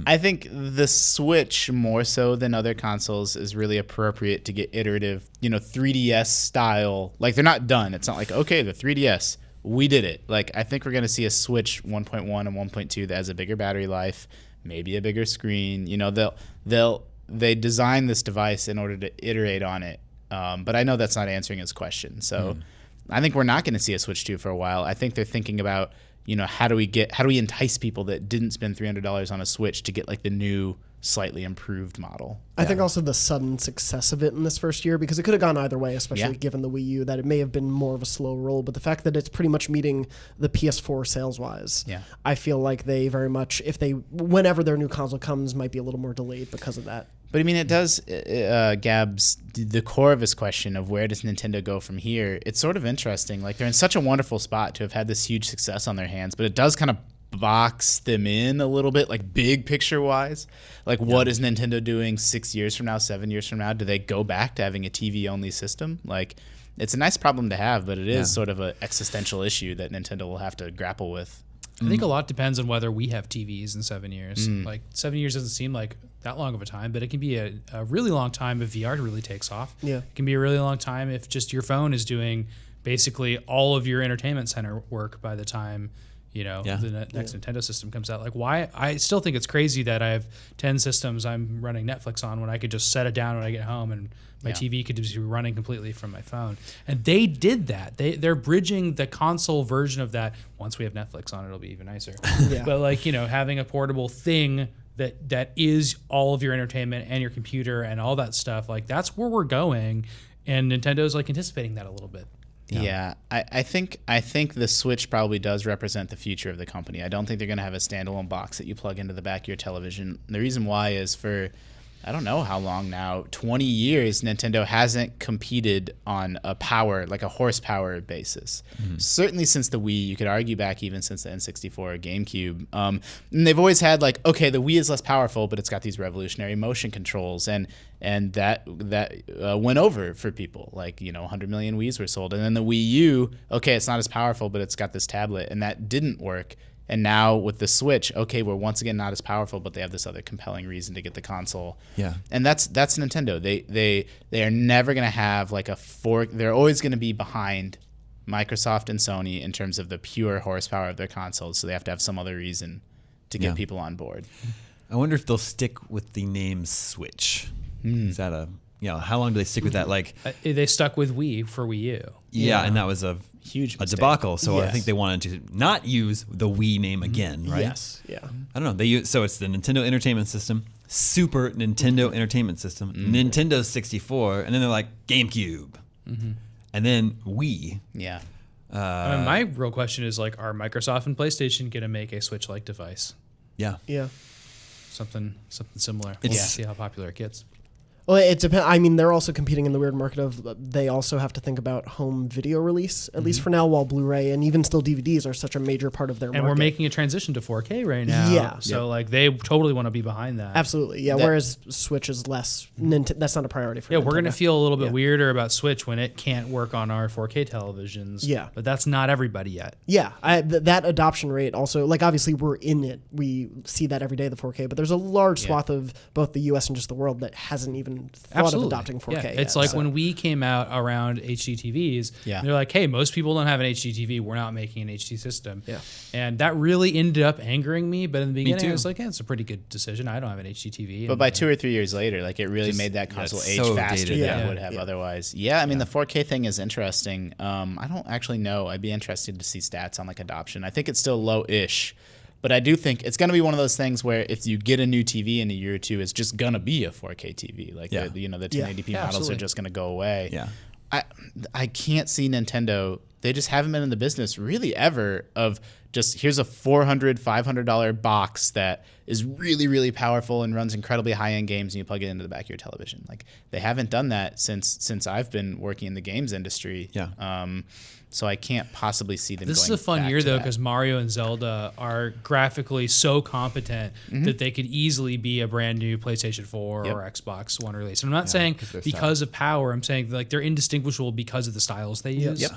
I think the Switch, more so than other consoles, is really appropriate to get iterative, 3DS style. Like, they're not done. It's not like, okay, the 3DS, we did it. Like, I think we're going to see a Switch 1.1 and 1.2 that has a bigger battery life, maybe a bigger screen. They design this device in order to iterate on it. But I know that's not answering his question. So I think we're not going to see a Switch 2 for a while. I think they're thinking about, how do we entice people that didn't spend $300 on a Switch to get like the new, slightly improved model. I think also the sudden success of it in this first year, because it could have gone either way, especially given the Wii U, that it may have been more of a slow roll. But the fact that it's pretty much meeting the PS4 sales-wise, I feel like they very much, whenever their new console comes, might be a little more delayed because of that. But I mean, it does, Gab's, the core of his question of where does Nintendo go from here, it's sort of interesting. Like, they're in such a wonderful spot to have had this huge success on their hands, but it does kind of box them in a little bit, like big picture wise. Like, what is Nintendo doing 6 years from now, 7 years from now? Do they go back to having a TV only system? Like, it's a nice problem to have, but it is sort of an existential issue that Nintendo will have to grapple with. I think a lot depends on whether we have TVs in 7 years. Like 7 years doesn't seem like that long of a time, but it can be a really long time if VR really takes off. Yeah. It can be a really long time if just your phone is doing basically all of your entertainment center work by the time the next Nintendo system comes out. Like, why? I still think it's crazy that I have 10 systems I'm running Netflix on when I could just set it down when I get home and my TV could just be running completely from my phone. And they did that. They're bridging the console version of that. Once we have Netflix on, it'll be even nicer. But like, having a portable thing that is all of your entertainment and your computer and all that stuff, like that's where we're going. And Nintendo's like anticipating that a little bit. Yeah, I think the Switch probably does represent the future of the company. I don't think they're going to have a standalone box that you plug into the back of your television. The reason why is for, I don't know how long now, 20 years, Nintendo hasn't competed on a power, like a horsepower basis. Certainly since the Wii, you could argue back even since the N64 or GameCube. And they've always had like, okay, the Wii is less powerful, but it's got these revolutionary motion controls. And that went over for people. Like, 100 million Wiis were sold. And then the Wii U, okay, it's not as powerful, but it's got this tablet. And that didn't work. And now with the Switch, okay, we're once again not as powerful, but they have this other compelling reason to get the console. Yeah. And that's Nintendo. They are never going to have like a fork. They're always going to be behind Microsoft and Sony in terms of the pure horsepower of their consoles. So they have to have some other reason to get people on board. I wonder if they'll stick with the name Switch. Is that a how long do they stick with that? Like they stuck with Wii for Wii U. Yeah, and that was a huge debacle. So I think they wanted to not use the Wii name again, right? Yes. Yeah. I don't know. They use, so it's the Nintendo Entertainment System, Super Nintendo Entertainment System, Nintendo 64, and then they're like GameCube, and then Wii. Yeah. I mean, my real question is like, are Microsoft and PlayStation going to make a Switch-like device? Yeah. Yeah. Something similar. We'll see how popular it gets. Well, it depends. I mean, they're also competing in the weird market of they also have to think about home video release, at least for now, while Blu-ray and even still DVDs are such a major part of their market. And we're making a transition to 4K right now. Yeah. So like they totally want to be behind that. Absolutely. Yeah. Whereas Switch is less, that's not a priority for we're going to feel a little bit weirder about Switch when it can't work on our 4K televisions. Yeah. But that's not everybody yet. Yeah. That adoption rate also, like obviously we're in it. We see that every day, the 4K, but there's a large swath of both the US and just the world that hasn't even thought of adopting 4K. Yeah. It's like when we came out around HD TVs, they're like, hey, most people don't have an HD TV. We're not making an HD system. Yeah. And that really ended up angering me. But in the beginning, I was like, it's a pretty good decision. I don't have an HD TV. But by 2 or 3 years later, like it really made that console age faster than it would have otherwise. Yeah, I mean, the 4K thing is interesting. I don't actually know. I'd be interested to see stats on like adoption. I think it's still low-ish. But I do think it's going to be one of those things where if you get a new TV in a year or two, it's just going to be a 4K TV. Like, the 1080p models are just going to go away. Yeah. I can't see Nintendo. They just haven't been in the business really ever of just here's a $400, $500 box that is really, really powerful and runs incredibly high-end games and you plug it into the back of your television. Like they haven't done that since I've been working in the games industry. Yeah. So I can't possibly see them. This going is a fun back year to though, that. because Mario and Zelda are graphically so competent that they could easily be a brand new PlayStation 4 or Xbox One release. And I'm not saying because of power. I'm saying like they're indistinguishable because of the styles they use. Yep.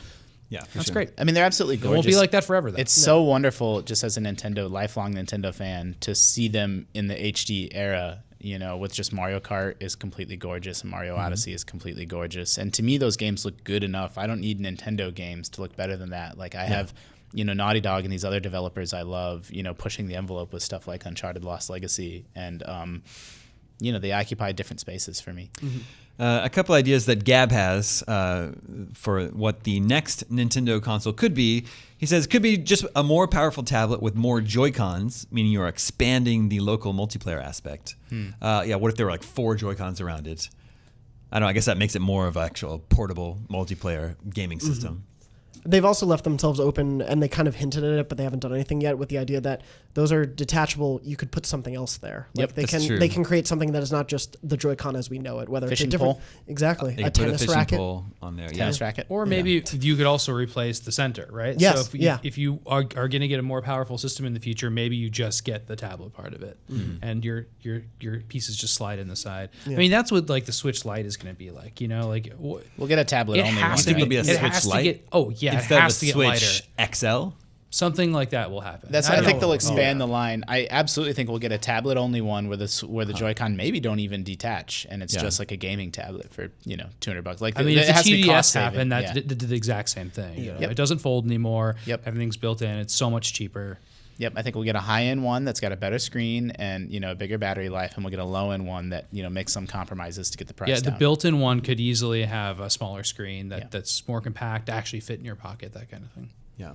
Yeah, That's great. I mean, they're absolutely gorgeous. It won't be like that forever, though. It's so wonderful, just as a lifelong Nintendo fan, to see them in the HD era. You know, with just Mario Kart is completely gorgeous, and Mario Odyssey is completely gorgeous. And to me, those games look good enough. I don't need Nintendo games to look better than that. Like I have, Naughty Dog and these other developers I love, pushing the envelope with stuff like Uncharted Lost Legacy, and they occupy different spaces for me. A couple ideas that Gab has for what the next Nintendo console could be. He says could be just a more powerful tablet with more Joy-Cons, meaning you're expanding the local multiplayer aspect. What if there were like 4 Joy-Cons around it? I don't know. I guess that makes it more of an actual portable multiplayer gaming system. They've also left themselves open, and they kind of hinted at it, but they haven't done anything yet, with the idea that those are detachable. You could put something else there. Like they can create something that is not just the Joy-Con as we know it, whether Fishing it's a different pole. Exactly. A tennis fishing racket pole on there. Tennis racket. Or maybe you could also replace the center, right? Yes, So if you are going to get a more powerful system in the future, maybe you just get the tablet part of it, and your pieces just slide in the side. I mean, that's what like the Switch Lite is going to be like. We'll get a tablet only. Has to think it'll be a it Switch has to Lite? get. Oh yeah, Instead it has of to a get Switch lighter. XL. Something like that will happen. I think they'll expand the line. I absolutely think we'll get a tablet only one where the Joy-Con maybe don't even detach, and it's just like a gaming tablet for $200. Like I mean, if it has the to be TDS cost happened, saving. that did the exact same thing. Yep. It doesn't fold anymore. Yep. Everything's built in. It's so much cheaper. Yep, I think we'll get a high-end one that's got a better screen and a bigger battery life, and we'll get a low-end one that makes some compromises to get the price down. Yeah, the built-in one could easily have a smaller screen that's more compact, actually fit in your pocket, that kind of thing. Yeah.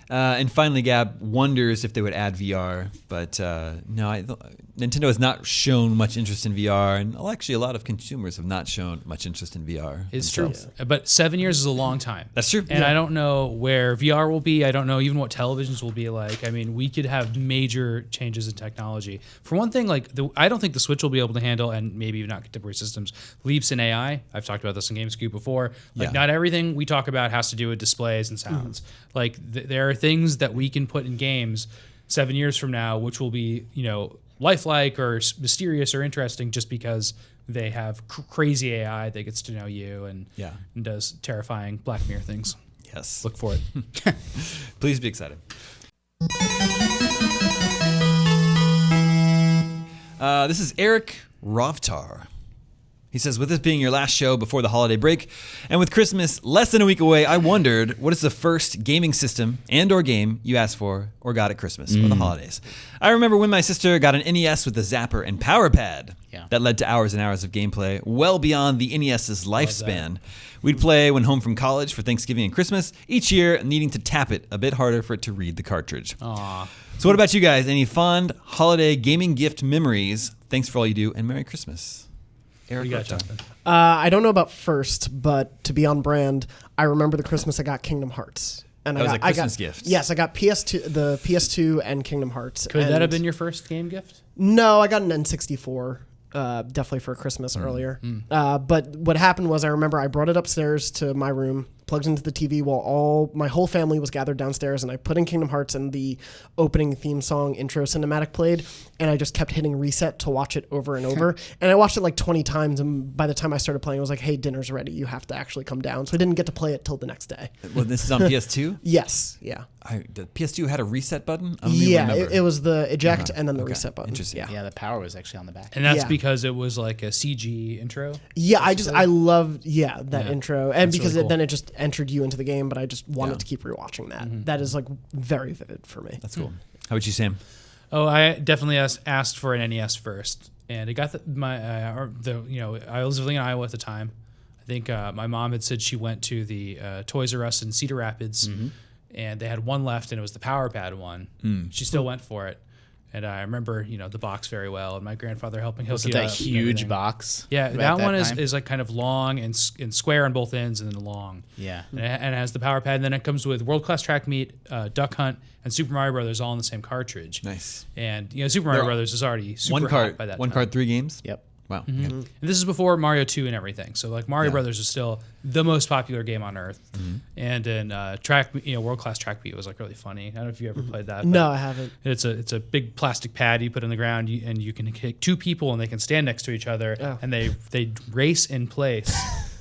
And finally, Gab wonders if they would add VR, but no, Nintendo has not shown much interest in VR, and actually a lot of consumers have not shown much interest in VR. It's true, but 7 years is a long time. That's true. And I don't know where VR will be. I don't know even what televisions will be like. I mean, we could have major changes in technology. For one thing, I don't think the Switch will be able to handle, and maybe even not contemporary systems, leaps in AI. I've talked about this in GameScoop before. Not everything we talk about has to do with displays and sounds. There are things that we can put in games 7 years from now, which will be, lifelike or mysterious or interesting just because they have crazy AI that gets to know you and does terrifying Black Mirror things. Yes. Look for it. Please be excited. This is Eric Rovtar. He says, with this being your last show before the holiday break, and with Christmas less than a week away, I wondered, what is the first gaming system and or game you asked for or got at Christmas or the holidays? I remember when my sister got an NES with a zapper and power pad. That led to hours and hours of gameplay, well beyond the NES's lifespan. We'd play when home from college for Thanksgiving and Christmas, each year needing to tap it a bit harder for it to read the cartridge. Aww. So what about you guys? Any fond holiday gaming gift memories? Thanks for all you do, and Merry Christmas. Eric, you got Jonathan? I don't know about first, but to be on brand, I remember the Christmas I got Kingdom Hearts. And that was a Christmas gift. Yes, I got the PS2 and Kingdom Hearts. Could that have been your first game gift? No, I got an N64. Definitely for Christmas earlier. But what happened was I remember I brought it upstairs to my room, plugged into the TV while my whole family was gathered downstairs, and I put in Kingdom Hearts, and the opening theme song intro cinematic played, and I just kept hitting reset to watch it over and over. And I watched it like 20 times, and by the time I started playing, I was like, hey, dinner's ready. You have to actually come down. So I didn't get to play it till the next day. Well, this is on PS2? Yes, yeah. The PS2 had a reset button? I don't even remember. It was the eject and then the reset button. Interesting. Yeah. Yeah, the power was actually on the back. And that's because it was like a CG intro? Yeah, I loved that intro. And That's because really cool. then it just entered you into the game, but I just wanted to keep rewatching that. That is like very vivid for me. That's cool. How about you, Sam? Oh, I definitely asked for an NES first, and it got I was living in Iowa at the time. I think my mom had said she went to the Toys R Us in Cedar Rapids, and they had one left, and it was the Power Pad one. She still went for it, and I remember the box very well, and my grandfather helping hook it up. That huge box? Yeah, at that one time? is like kind of long and square on both ends, and then long. Yeah. And it has the Power Pad, and then it comes with World Class Track Meet, Duck Hunt, and Super Mario Brothers all in the same cartridge. Nice. And Super Mario Brothers is already super One card, hot by that one time. card, 3 games? Yep. Wow. Okay. And this is before Mario 2 and everything. So like Mario Brothers is still the most popular game on Earth. And then World Class Track Meet was like really funny. I don't know if you ever played that. No, I haven't. It's a big plastic pad you put in the ground, and you can kick 2 people, and they can stand next to each other, and they race in place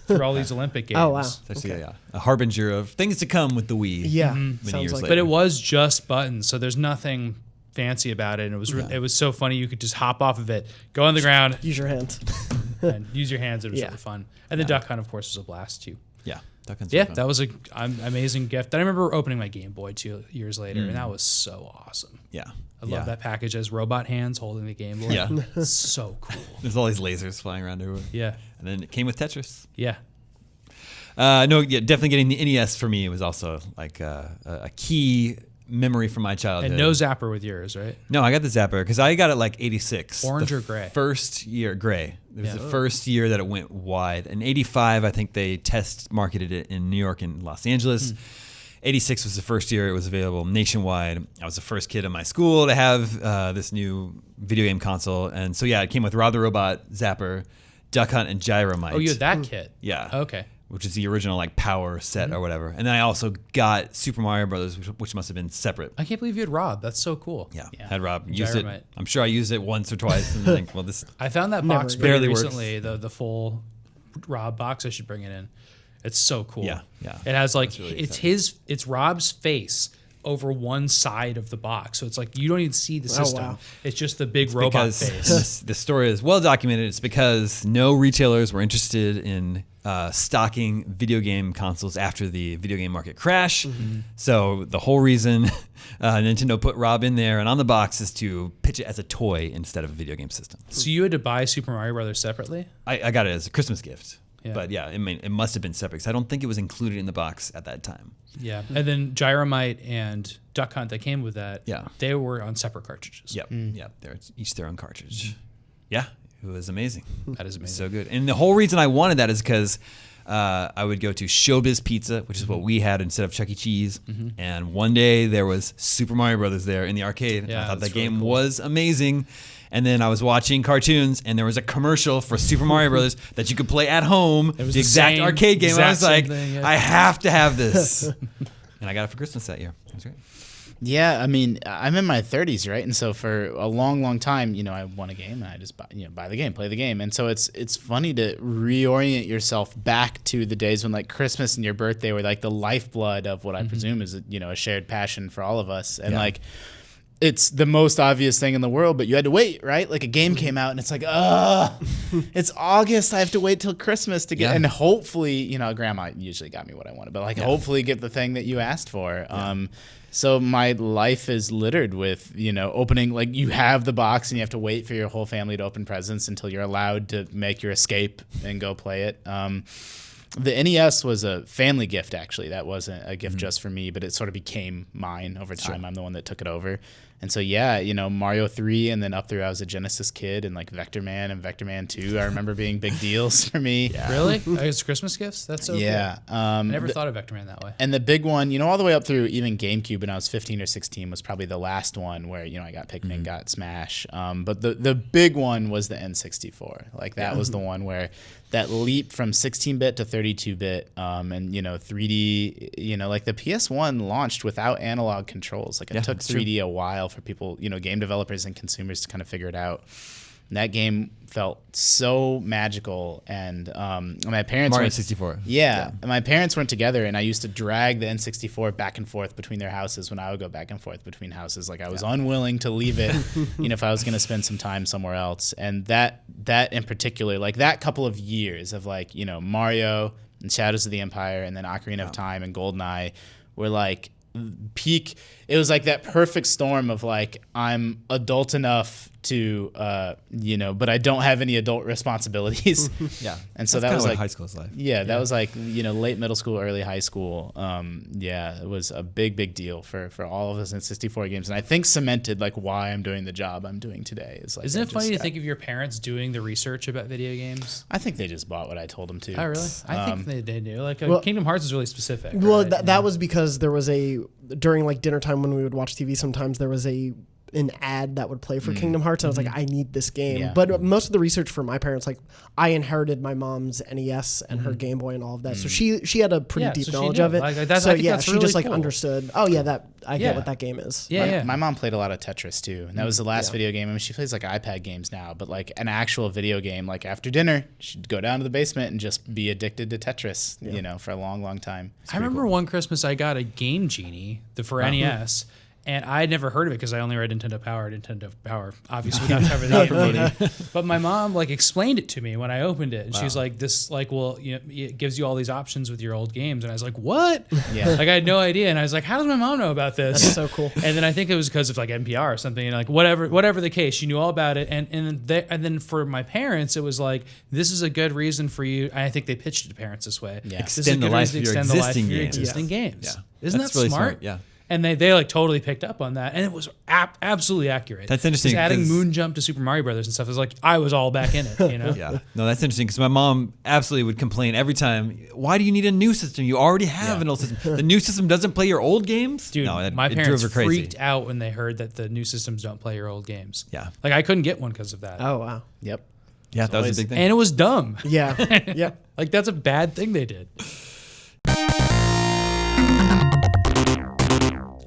through all these Olympic games. Oh, wow. It's actually a harbinger of things to come with the Wii. Yeah. Many Sounds years like later. But it was just buttons, so there's nothing fancy about it, and it was so funny. You could just hop off of it, go on the ground, Use your hands. and use your hands. It was really fun. And the Duck Hunt, of course, was a blast too. Yeah. That was an amazing gift. I remember opening my Game Boy 2 years later, and that was so awesome. Yeah. I love that package as robot hands holding the Game Boy. Yeah. It's so cool. There's all these lasers flying around everywhere. Yeah. And then it came with Tetris. Yeah. Definitely getting the NES for me was also like a key memory from my childhood. And no zapper with yours, right? No, I got the zapper because I got it like 86. Orange or gray? First year, gray. It was the first year that it went wide. In 85, I think they test marketed it in New York and Los Angeles. 86 was the first year it was available nationwide. I was the first kid in my school to have this new video game console. And so, it came with Rob the Robot, Zapper, Duck Hunt, and Gyromite. Oh, you had that kit? Yeah. Okay. Which is the original like power set or whatever. And then I also got Super Mario Brothers, which must have been separate. I can't believe you had Rob. That's so cool. Yeah. Had Rob used Gyromite. it. I'm sure I used it once or twice and think, well, this I found that box Never barely barely works. recently, the full Rob box. I should bring it in. It's so cool. Yeah. It has like really it's Rob's face over one side of the box, so it's like you don't even see the system. wow. It's just the big robot face. the story is well documented. It's because no retailers were interested in stocking video game consoles after the video game market crash. So the whole reason Nintendo put Rob in there and on the box is to pitch it as a toy instead of a video game system. So you had to buy Super Mario Brothers separately? I got it as a Christmas gift. Yeah. But it must have been separate because I don't think it was included in the box at that time. Yeah. And then Gyromite and Duck Hunt that came with that, they were on separate cartridges. Yep. Yep. They're each their own cartridge. Yeah. It was amazing. That is amazing. So good. And the whole reason I wanted that is because I would go to Showbiz Pizza, which is what we had instead of Chuck E. Cheese. And one day there was Super Mario Brothers there in the arcade. Yeah, I thought that that's really game cool. was amazing. And then I was watching cartoons, and there was a commercial for Super Mario Brothers that you could play at home. It was the exact same- arcade game. And I was exact like, same thing, yeah. I have to have this. And I got it for Christmas that year. It was great. Yeah, I mean, I'm in my 30s, right? And so for a long, long time, I want a game and I just buy the game, play the game. And so it's funny to reorient yourself back to the days when like Christmas and your birthday were like the lifeblood of what I presume is a shared passion for all of us. And like it's the most obvious thing in the world, but you had to wait, right? Like a game came out and it's like, it's August. I have to wait till Christmas to get, and hopefully, grandma usually got me what I wanted, but like hopefully get the thing that you asked for. So my life is littered with, opening, like you have the box and you have to wait for your whole family to open presents until you're allowed to make your escape and go play it. The NES was a family gift, actually. That wasn't a gift just for me, but it sort of became mine over time. Sure. I'm the one that took it over. And so, Mario 3 and then up through I was a Genesis kid and like Vector Man and Vector Man 2, I remember being big deals for me. Yeah. Really? It's Christmas gifts? That's so cool. I never thought of Vector Man that way. And the big one, all the way up through even GameCube when I was 15 or 16 was probably the last one where, I got Pikmin, got Smash. But the big one was the N64. Like that was the one where that leap from 16-bit to 32-bit and, 3D, like the PS1 launched without analog controls. Like it took 3D a while for people, game developers and consumers to kind of figure it out. And that game felt so magical, and my parents Mario 64. Yeah, and my parents weren't together, and I used to drag the N64 back and forth between their houses when I would go back and forth between houses. Like I was unwilling to leave it, if I was going to spend some time somewhere else. And that in particular, like that couple of years of like Mario and Shadows of the Empire, and then Ocarina of Time and GoldenEye were like peak. It was like that perfect storm of like I'm adult enough to but I don't have any adult responsibilities. And so that was like high school's life. That was like late middle school, early high school. It was a big deal for all of us in 64 games, and I think cemented like why I'm doing the job I'm doing today. Is like, isn't it funny to think of your parents doing the research about video games? I think they just bought what I told them to. Oh really? I think they do. Like Kingdom Hearts is really specific. Well, right? that was because there was during like dinner time when we would watch TV, sometimes there was an ad that would play for Kingdom Hearts. And I was like, I need this game. Yeah. But most of the research for my parents, like I inherited my mom's NES and her Game Boy and all of that. So she had a pretty deep knowledge of it. Like, she really just like cool. understood. Oh yeah, I get what that game is. My mom played a lot of Tetris too. And that was the last video game. I mean, she plays like iPad games now, but like an actual video game, like after dinner, she'd go down to the basement and just be addicted to Tetris, for a long time. I remember one Christmas I got a Game Genie for NES. And I had never heard of it because I only read Nintendo Power, obviously without covering the promoting. But my mom like explained it to me when I opened it, and she's like, "This like, well, it gives you all these options with your old games." And I was like, "What?" Yeah, like I had no idea. And I was like, "How does my mom know about this?" That's so cool. And then I think it was because of like NPR or something, and like whatever the case, she knew all about it. And then for my parents, it was like, "This is a good reason for you." And I think they pitched it to parents this way. Yeah, extend the life of your existing games. Yeah, isn't that really smart? Yeah. And they like totally picked up on that, and it was absolutely accurate. That's interesting. Just adding Moon Jump to Super Mario Brothers and stuff is like I was all back in it, Yeah, no, that's interesting because my mom absolutely would complain every time. Why do you need a new system? You already have an old system. The new system doesn't play your old games. Dude, no, my it parents drove her crazy. freaked out when they heard that the new systems don't play your old games. Yeah, like I couldn't get one because of that. Oh wow. Yep. Yeah, that was a big thing, and it was dumb. Yeah, yeah. Like that's a bad thing they did.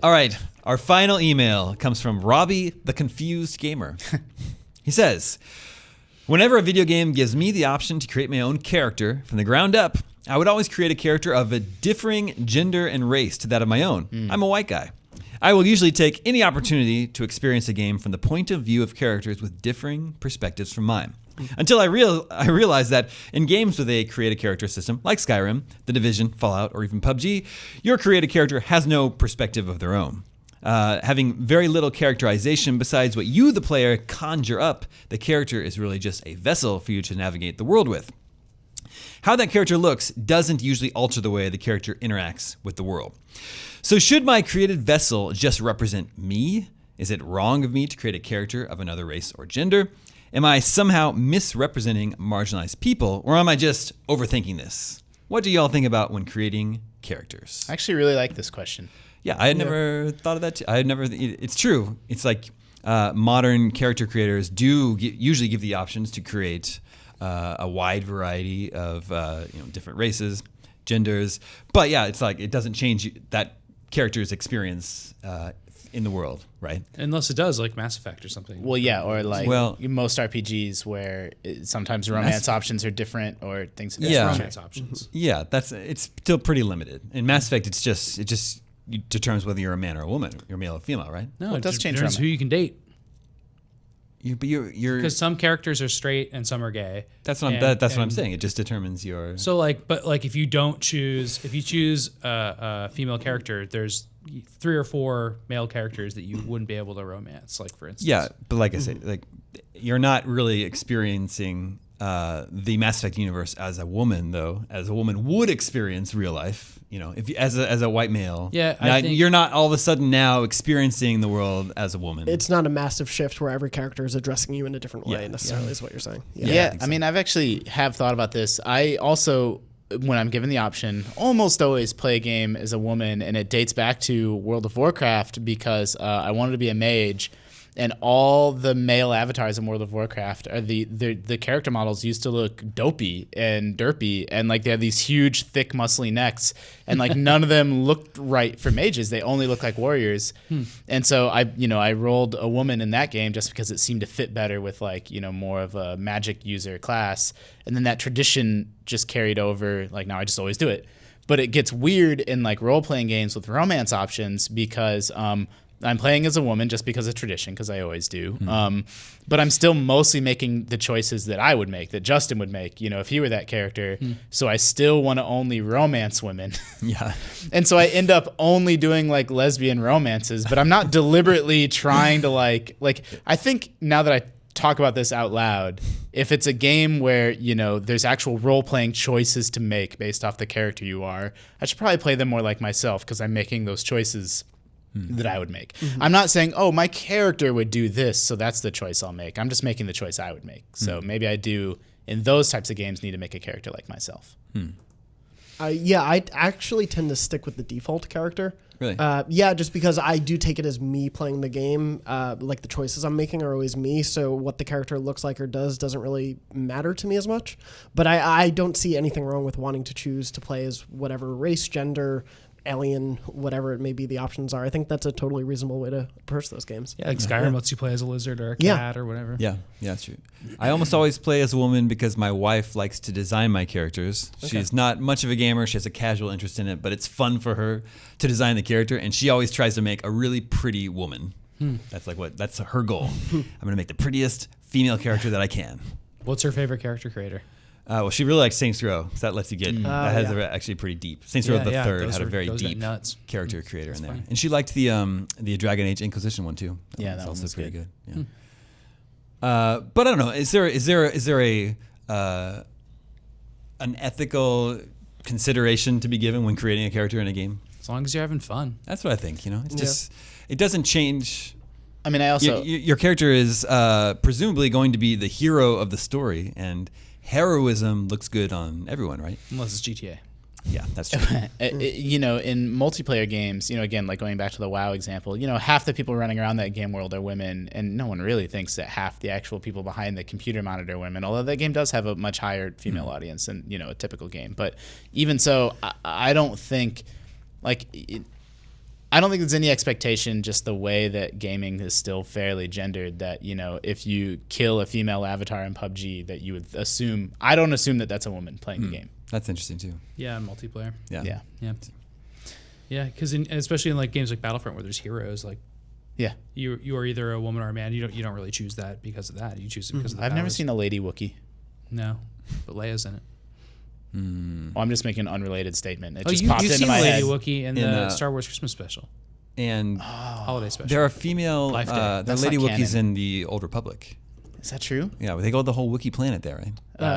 All right, our final email comes from Robbie, the Confused Gamer. He says, whenever a video game gives me the option to create my own character from the ground up, I would always create a character of a differing gender and race to that of my own. I'm a white guy. I will usually take any opportunity to experience a game from the point of view of characters with differing perspectives from mine. Until I realized that in games with a create a character system like Skyrim, The Division, Fallout, or even PUBG, your created character has no perspective of their own. Having very little characterization besides what you, the player, conjure up, the character is really just a vessel for you to navigate the world with. How that character looks doesn't usually alter the way the character interacts with the world. So should my created vessel just represent me? Is it wrong of me to create a character of another race or gender? Am I somehow misrepresenting marginalized people, or am I just overthinking this? What do y'all think about when creating characters? I actually really like this question. Yeah, I had never thought of that too. It's true. It's like modern character creators usually give the options to create a wide variety of different races, genders. But yeah, it's like it doesn't change that character's experience in the world, right? Unless it does, like Mass Effect or something. Well, yeah, or like most RPGs where sometimes romance options are different or things of that nature. Romance options. Yeah, it's still pretty limited. In Mass Effect, it just determines whether you're a man or a woman. You're male or female, right? No, it does change determines who you can date. You're because some characters are straight and some are gay. That's what I'm saying. It just determines your. So if you choose a female character, there's 3 or 4 male characters that you wouldn't be able to romance. Like for instance. Yeah, but like I said, like you're not really experiencing the Mass Effect universe as a woman, though, as a woman would experience real life. You know, if you, as a white male, you're not all of a sudden now experiencing the world as a woman. It's not a massive shift where every character is addressing you in a different way necessarily, is what you're saying. I mean, I've actually have thought about this. I also, when I'm given the option, almost always play a game as a woman, and it dates back to World of Warcraft because I wanted to be a mage. And all the male avatars in World of Warcraft are the character models used to look dopey and derpy, and like they had these huge, thick, muscly necks, and like none of them looked right for mages. They only look like warriors. And so I rolled a woman in that game just because it seemed to fit better with like more of a magic user class. And then that tradition just carried over. Like now I just always do it. But it gets weird in like role playing games with romance options because I'm playing as a woman just because of tradition, because I always do. But I'm still mostly making the choices that I would make, that Justin would make, if he were that character. So I still want to only romance women. Yeah. And so I end up only doing like lesbian romances, but I'm not deliberately trying to like I think now that I talk about this out loud, if it's a game where, there's actual role-playing choices to make based off the character you are, I should probably play them more like myself because I'm making those choices that I would make. I'm not saying, oh, my character would do this, so that's the choice I'll make. I'm just making the choice I would make. So maybe I do, in those types of games, need to make a character like myself. I actually tend to stick with the default character. Really? Just because I do take it as me playing the game. Like the choices I'm making are always me, so what the character looks like or does doesn't really matter to me as much. But I don't see anything wrong with wanting to choose to play as whatever race, gender, alien, whatever it may be the options are. I think that's a totally reasonable way to approach those games. Yeah, like Skyrim lets you play as a lizard or a cat or whatever. Yeah, that's true. I almost always play as a woman because my wife likes to design my characters. Okay. She's not much of a gamer. She has a casual interest in it, but it's fun for her to design the character, and she always tries to make a really pretty woman. That's her goal. I'm going to make the prettiest female character that I can. What's her favorite character creator? Well, she really likes Saints Row, because that lets you get, that has actually pretty deep. Saints Row the Third had a very deep character creator in there. Funny. And she liked the Dragon Age Inquisition one too. That was also pretty good. Yeah. But I don't know, is there an ethical consideration to be given when creating a character in a game? As long as you're having fun. That's what I think, It's just, it doesn't change. I mean, I also... Your character is presumably going to be the hero of the story, and heroism looks good on everyone, right? Unless it's GTA. Yeah, that's true. In multiplayer games, again, like going back to the WoW example, half the people running around that game world are women, and no one really thinks that half the actual people behind the computer monitor are women, although that game does have a much higher female audience than, a typical game. But even so, I don't think, I don't think there's any expectation, just the way that gaming is still fairly gendered, that, if you kill a female avatar in PUBG, that you would assume... I don't assume that that's a woman playing the game. That's interesting, too. Yeah, in multiplayer. Yeah. Yeah, because especially in like games like Battlefront where there's heroes, like... Yeah. You are either a woman or a man. You don't really choose that because of that. You choose it because of the I've powers. never seen a lady Wookiee. No, but Leia's in it. Well, I'm just making an unrelated statement. It just you've popped into my seen head. Lady Wookiee in the Star Wars Christmas special. And holiday special. There are female Life Day. there are Lady Wookiees in the Old Republic. Is that true? Yeah, they go the whole Wookiee planet there, right?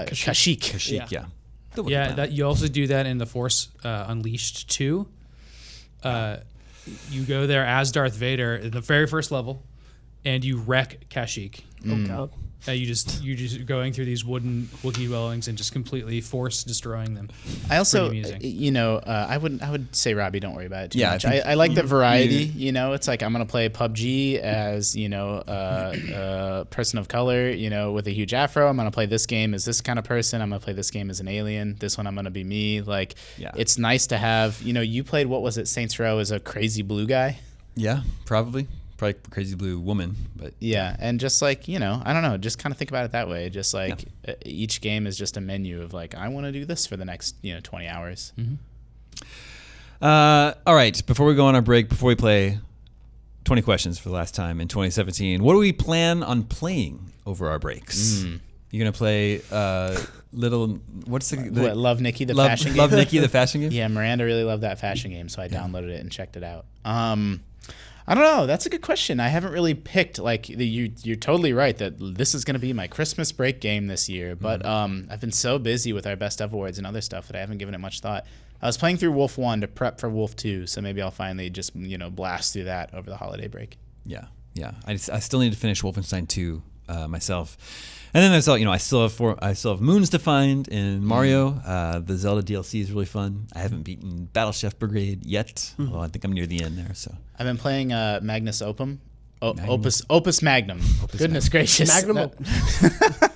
Kashyyyk. Kashyyyk, yeah. That you also do that in the Force Unleashed 2. You go there as Darth Vader in the very first level, and you wreck Kashyyyk. Oh God. You just going through these wooden Wookiee dwellings and just completely force destroying them. I also, I would say, Robbie, don't worry about it too much. I I like the variety. It's like I'm gonna play PUBG as a person of color, with a huge afro. I'm gonna play this game as this kind of person. I'm gonna play this game as an alien. This one I'm gonna be me. It's nice to have. You played, what was it, Saints Row, as a crazy blue guy. Yeah, probably crazy blue woman, but yeah, and just I don't know, just kind of think about it that way. Just each game is just a menu of I want to do this for the next 20 hours. All right. Before we go on our break, before we play 20 questions for the last time in 2017, what do we plan on playing over our breaks? You're gonna play Love Nikki the fashion game? Love Nikki the fashion game? Yeah, Miranda really loved that fashion game, so I downloaded it and checked it out. I don't know. That's a good question. I haven't really picked. Like you're totally right that this is going to be my Christmas break game this year. But I've been so busy with our Best Of awards and other stuff that I haven't given it much thought. I was playing through Wolf 1 to prep for Wolf 2, so maybe I'll finally just blast through that over the holiday break. Yeah. I still need to finish Wolfenstein 2 myself. And then there's I still have moons to find in Mario. The Zelda DLC is really fun. I haven't beaten Battle Chef Brigade yet, although I think I'm near the end there. So I've been playing Magnus Opus Magnum. Goodness gracious. Magnum Opus.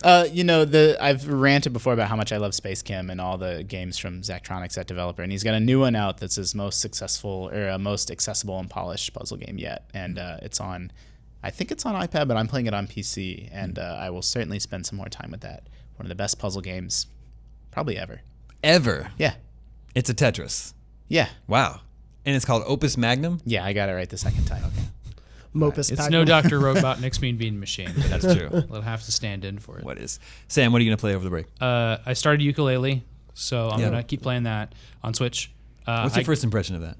I've ranted before about how much I love Space Kim and all the games from Zachtronics, that developer, and he's got a new one out that's his most successful or most accessible and polished puzzle game yet, and I think it's on iPad, but I'm playing it on PC, and I will certainly spend some more time with that. One of the best puzzle games probably ever. Ever? Yeah. It's a Tetris. Yeah. Wow. And it's called Opus Magnum? Yeah, I got it right the second time. Okay. Mopus It's Magnum. no Dr. Robotnik's Mean Bean Machine. But That's true. They'll have to stand in for it. What is? Sam, what are you going to play over the break? I started ukulele, so I'm going to keep playing that on Switch. What's your first impression of that?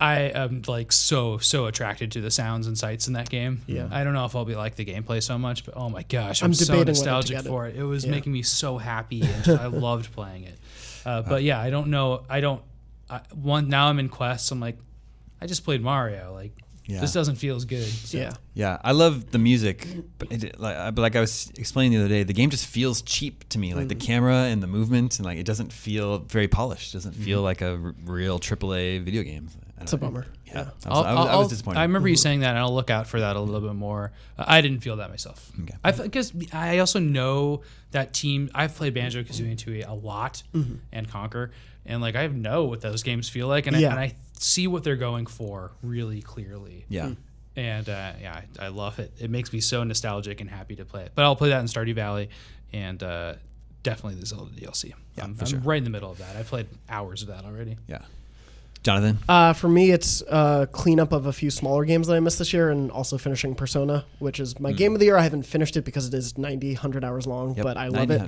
I am like so attracted to the sounds and sights in that game. Yeah. I don't know if I'll be like the gameplay so much, but oh my gosh, I'm I'm so debating whether to nostalgic get it. for it. It was making me so happy, and I loved playing it. But yeah, I don't know. Now I'm in Quest. I'm like, I just played Mario. Like, this doesn't feel as good. So. Yeah, I love the music, but like I was explaining the other day, the game just feels cheap to me. Like the camera and the movement, and like it doesn't feel very polished. It doesn't feel like a real AAA video game. It's a bummer. Yeah, I was disappointed. I remember you saying that, and I'll look out for that a little bit more. I didn't feel that myself. Okay. Because I also know that team. I've played Banjo-Kazooie and Tooie a lot, and Conquer, and like I know what those games feel like, and I see what they're going for really clearly. Yeah. And I love it. It makes me so nostalgic and happy to play it. But I'll play that in Stardew Valley, and definitely the Zelda DLC. Yeah, I'm sure. right in the middle of that. I played hours of that already. Yeah. Jonathan? For me, it's cleanup of a few smaller games that I missed this year, and also finishing Persona, which is my game of the year. I haven't finished it because it is 90, 100 hours long, but I love it.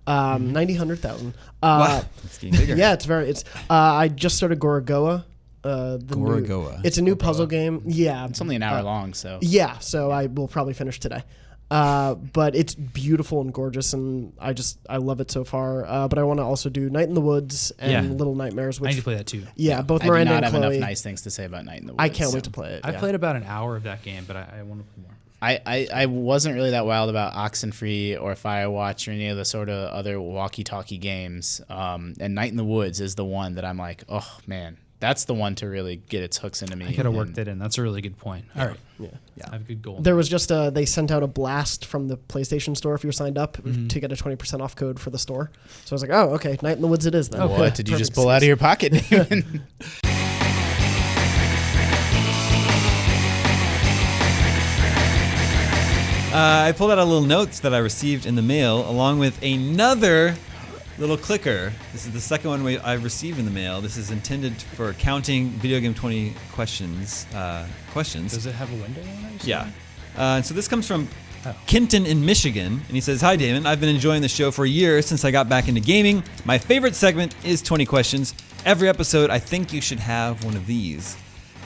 90, 100,000. Wow, it's getting bigger. Yeah, it's I just started Gorogoa. Gorogoa. It's a new puzzle game. Yeah. It's only an hour long, so. Yeah, so I will probably finish today. But it's beautiful and gorgeous, and I love it so far. But I want to also do Night in the Woods and Little Nightmares. Which, I need to play that too. Yeah, both I Miranda do not and have Chloe. enough nice things to say about Night in the Woods. I can't wait to play it. I played about an hour of that game, but I want to play more. I wasn't really that wild about Oxenfree or Firewatch or any of the sort of other walkie-talkie games. And Night in the Woods is the one that I'm like, oh man, that's the one to really get its hooks into me. I could have worked that in. That's a really good point. All right. Yeah. I have a good goal. There was just they sent out a blast from the PlayStation Store if you were signed up to get a 20% off code for the store. So I was like, oh, okay, Night in the Woods it is then. Oh, what did you just pull out of your pocket? I pulled out a little notes that I received in the mail, along with another little clicker. This is the second one I received in the mail. This is intended for counting video game 20 questions. Does it have a window on it? Yeah. And so this comes from Kenton in Michigan, and he says, "Hi, Damon. I've been enjoying the show for a year since I got back into gaming. My favorite segment is 20 questions. Every episode, I think you should have one of these."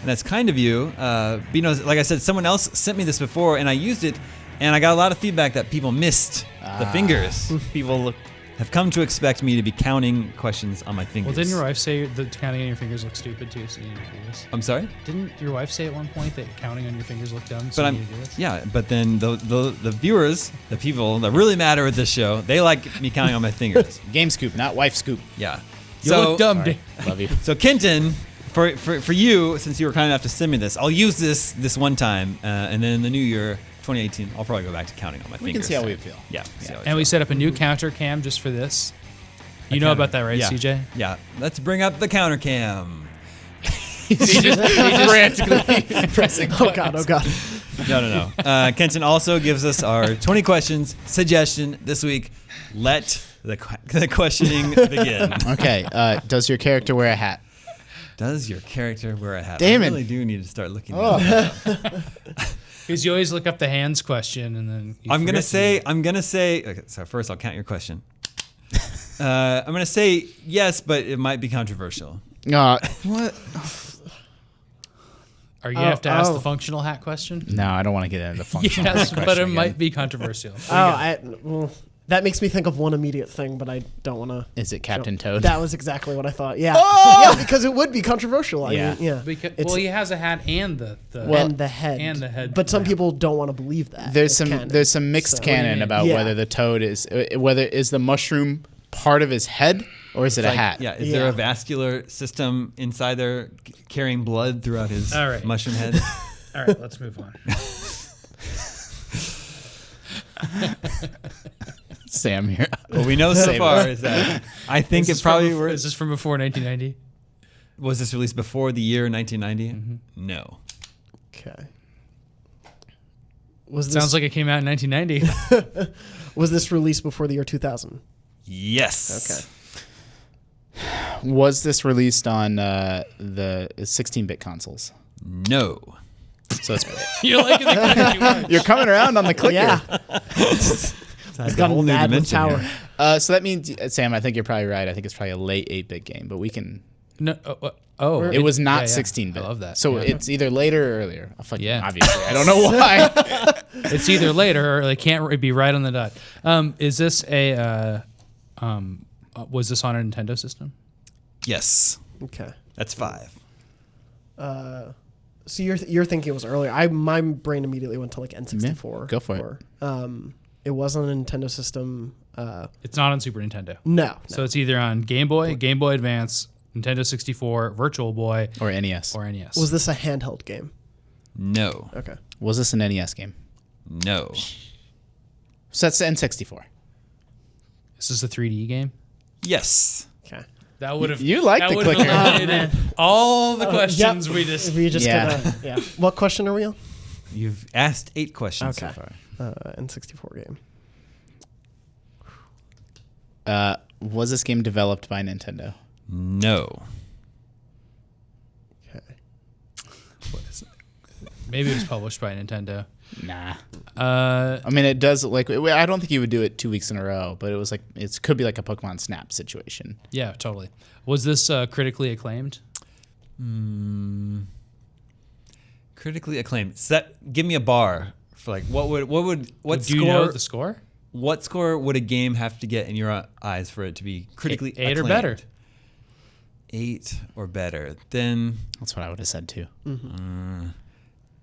And that's kind of you. But, like I said, someone else sent me this before, and I used it, and I got a lot of feedback that people missed the fingers. People have come to expect me to be counting questions on my fingers. Well, didn't your wife say the counting on your fingers looks stupid too? So you need to do this. I'm sorry? Didn't your wife say at one point that counting on your fingers looked dumb? So But you need to do this? yeah, but then the viewers, the people that really matter with this show, they like me counting on my fingers. Game scoop, not wife scoop. Yeah. You look dumb, Sorry. Love you. So Kenton, for you, since you were kind enough to send me this, I'll use this one time, and then in the new year, 2018, I'll probably go back to counting on my fingers. We can see how we feel. Yeah. See how we And we feel. set up a new counter cam just for this. You know about that, right, yeah. CJ? Yeah. Let's bring up the counter cam. He just frantically pressing Oh God! Oh God! No. Kenton also gives us our 20 questions suggestion this week. Let the questioning begin. Okay. Does your character wear a hat? Does your character wear a hat? Damon. I really do need to start looking that up. Because you always look up the hands question and then I'm gonna say. Okay, so first, I'll count your question. I'm gonna say yes, but it might be controversial. What? Or you have to ask the functional hat question? No, I don't want to get into the functional Yes, hat but it question might be controversial. Well, that makes me think of one immediate thing, but I don't want to. Is it Captain Toad? That was exactly what I thought. Yeah, yeah, because it would be controversial. I Yeah. mean, yeah. Well, he has a hat and the And the head. And the head. But some people don't want to believe that. There's It's canon. some mixed So- canon about Yeah. whether the toad is the mushroom part of his head or is it a hat? Yeah, is there a vascular system inside there carrying blood throughout his All right. mushroom head? All right, let's move on. Sam here. What we know so Save far is that I think it probably Is this from before 1990? was this released before the year 1990? No. Okay. Was this, Sounds like it came out in 1990. was this released before the year 2000? Yes. Okay. Was this released on the 16-bit consoles? No. So it's, You're liking the question too much. you're coming around on the clicker. Yeah. It's got mad with power. So that means, Sam, I think you're probably right. I think it's probably a late 8-bit game, but we can. No, It was not yeah, yeah. 16-bit. I love that. So Yeah. it's either later or earlier. Yeah. Obviously. I don't know why. It's either later or they can't be right on the dot. Is this was this on a Nintendo system? Yes. Okay. That's 5. So you're thinking it was earlier. My brain immediately went to like N64. Yeah, go for it. It was on a Nintendo system. It's not on Super Nintendo. No. So it's either on Game Boy, Game Boy Advance, Nintendo 64, Virtual Boy, Or NES. or NES. Was this a handheld game? No. Okay. Was this an NES game? No. So that's N64. Is this a 3D game? Yes. Okay. That would have. You like that the would have clicker. eliminated all the questions Yep. we just. We just Yeah. gonna. Yeah. What question are we on? You've asked 8 questions Okay. so far. N64 game. Was this game developed by Nintendo? No. Okay. Maybe it was published by Nintendo. Nah. Uh, I mean, it does like. I don't think you would do it 2 weeks in a row, but it was like it could be like a Pokemon Snap situation. yeah, totally. Was this critically acclaimed? Critically acclaimed. Give me a bar for like what Do score? you know the score? What score would a game have to get in your eyes for it to be critically Eight or acclaimed? better. 8 or better. Then That's what I would have said too.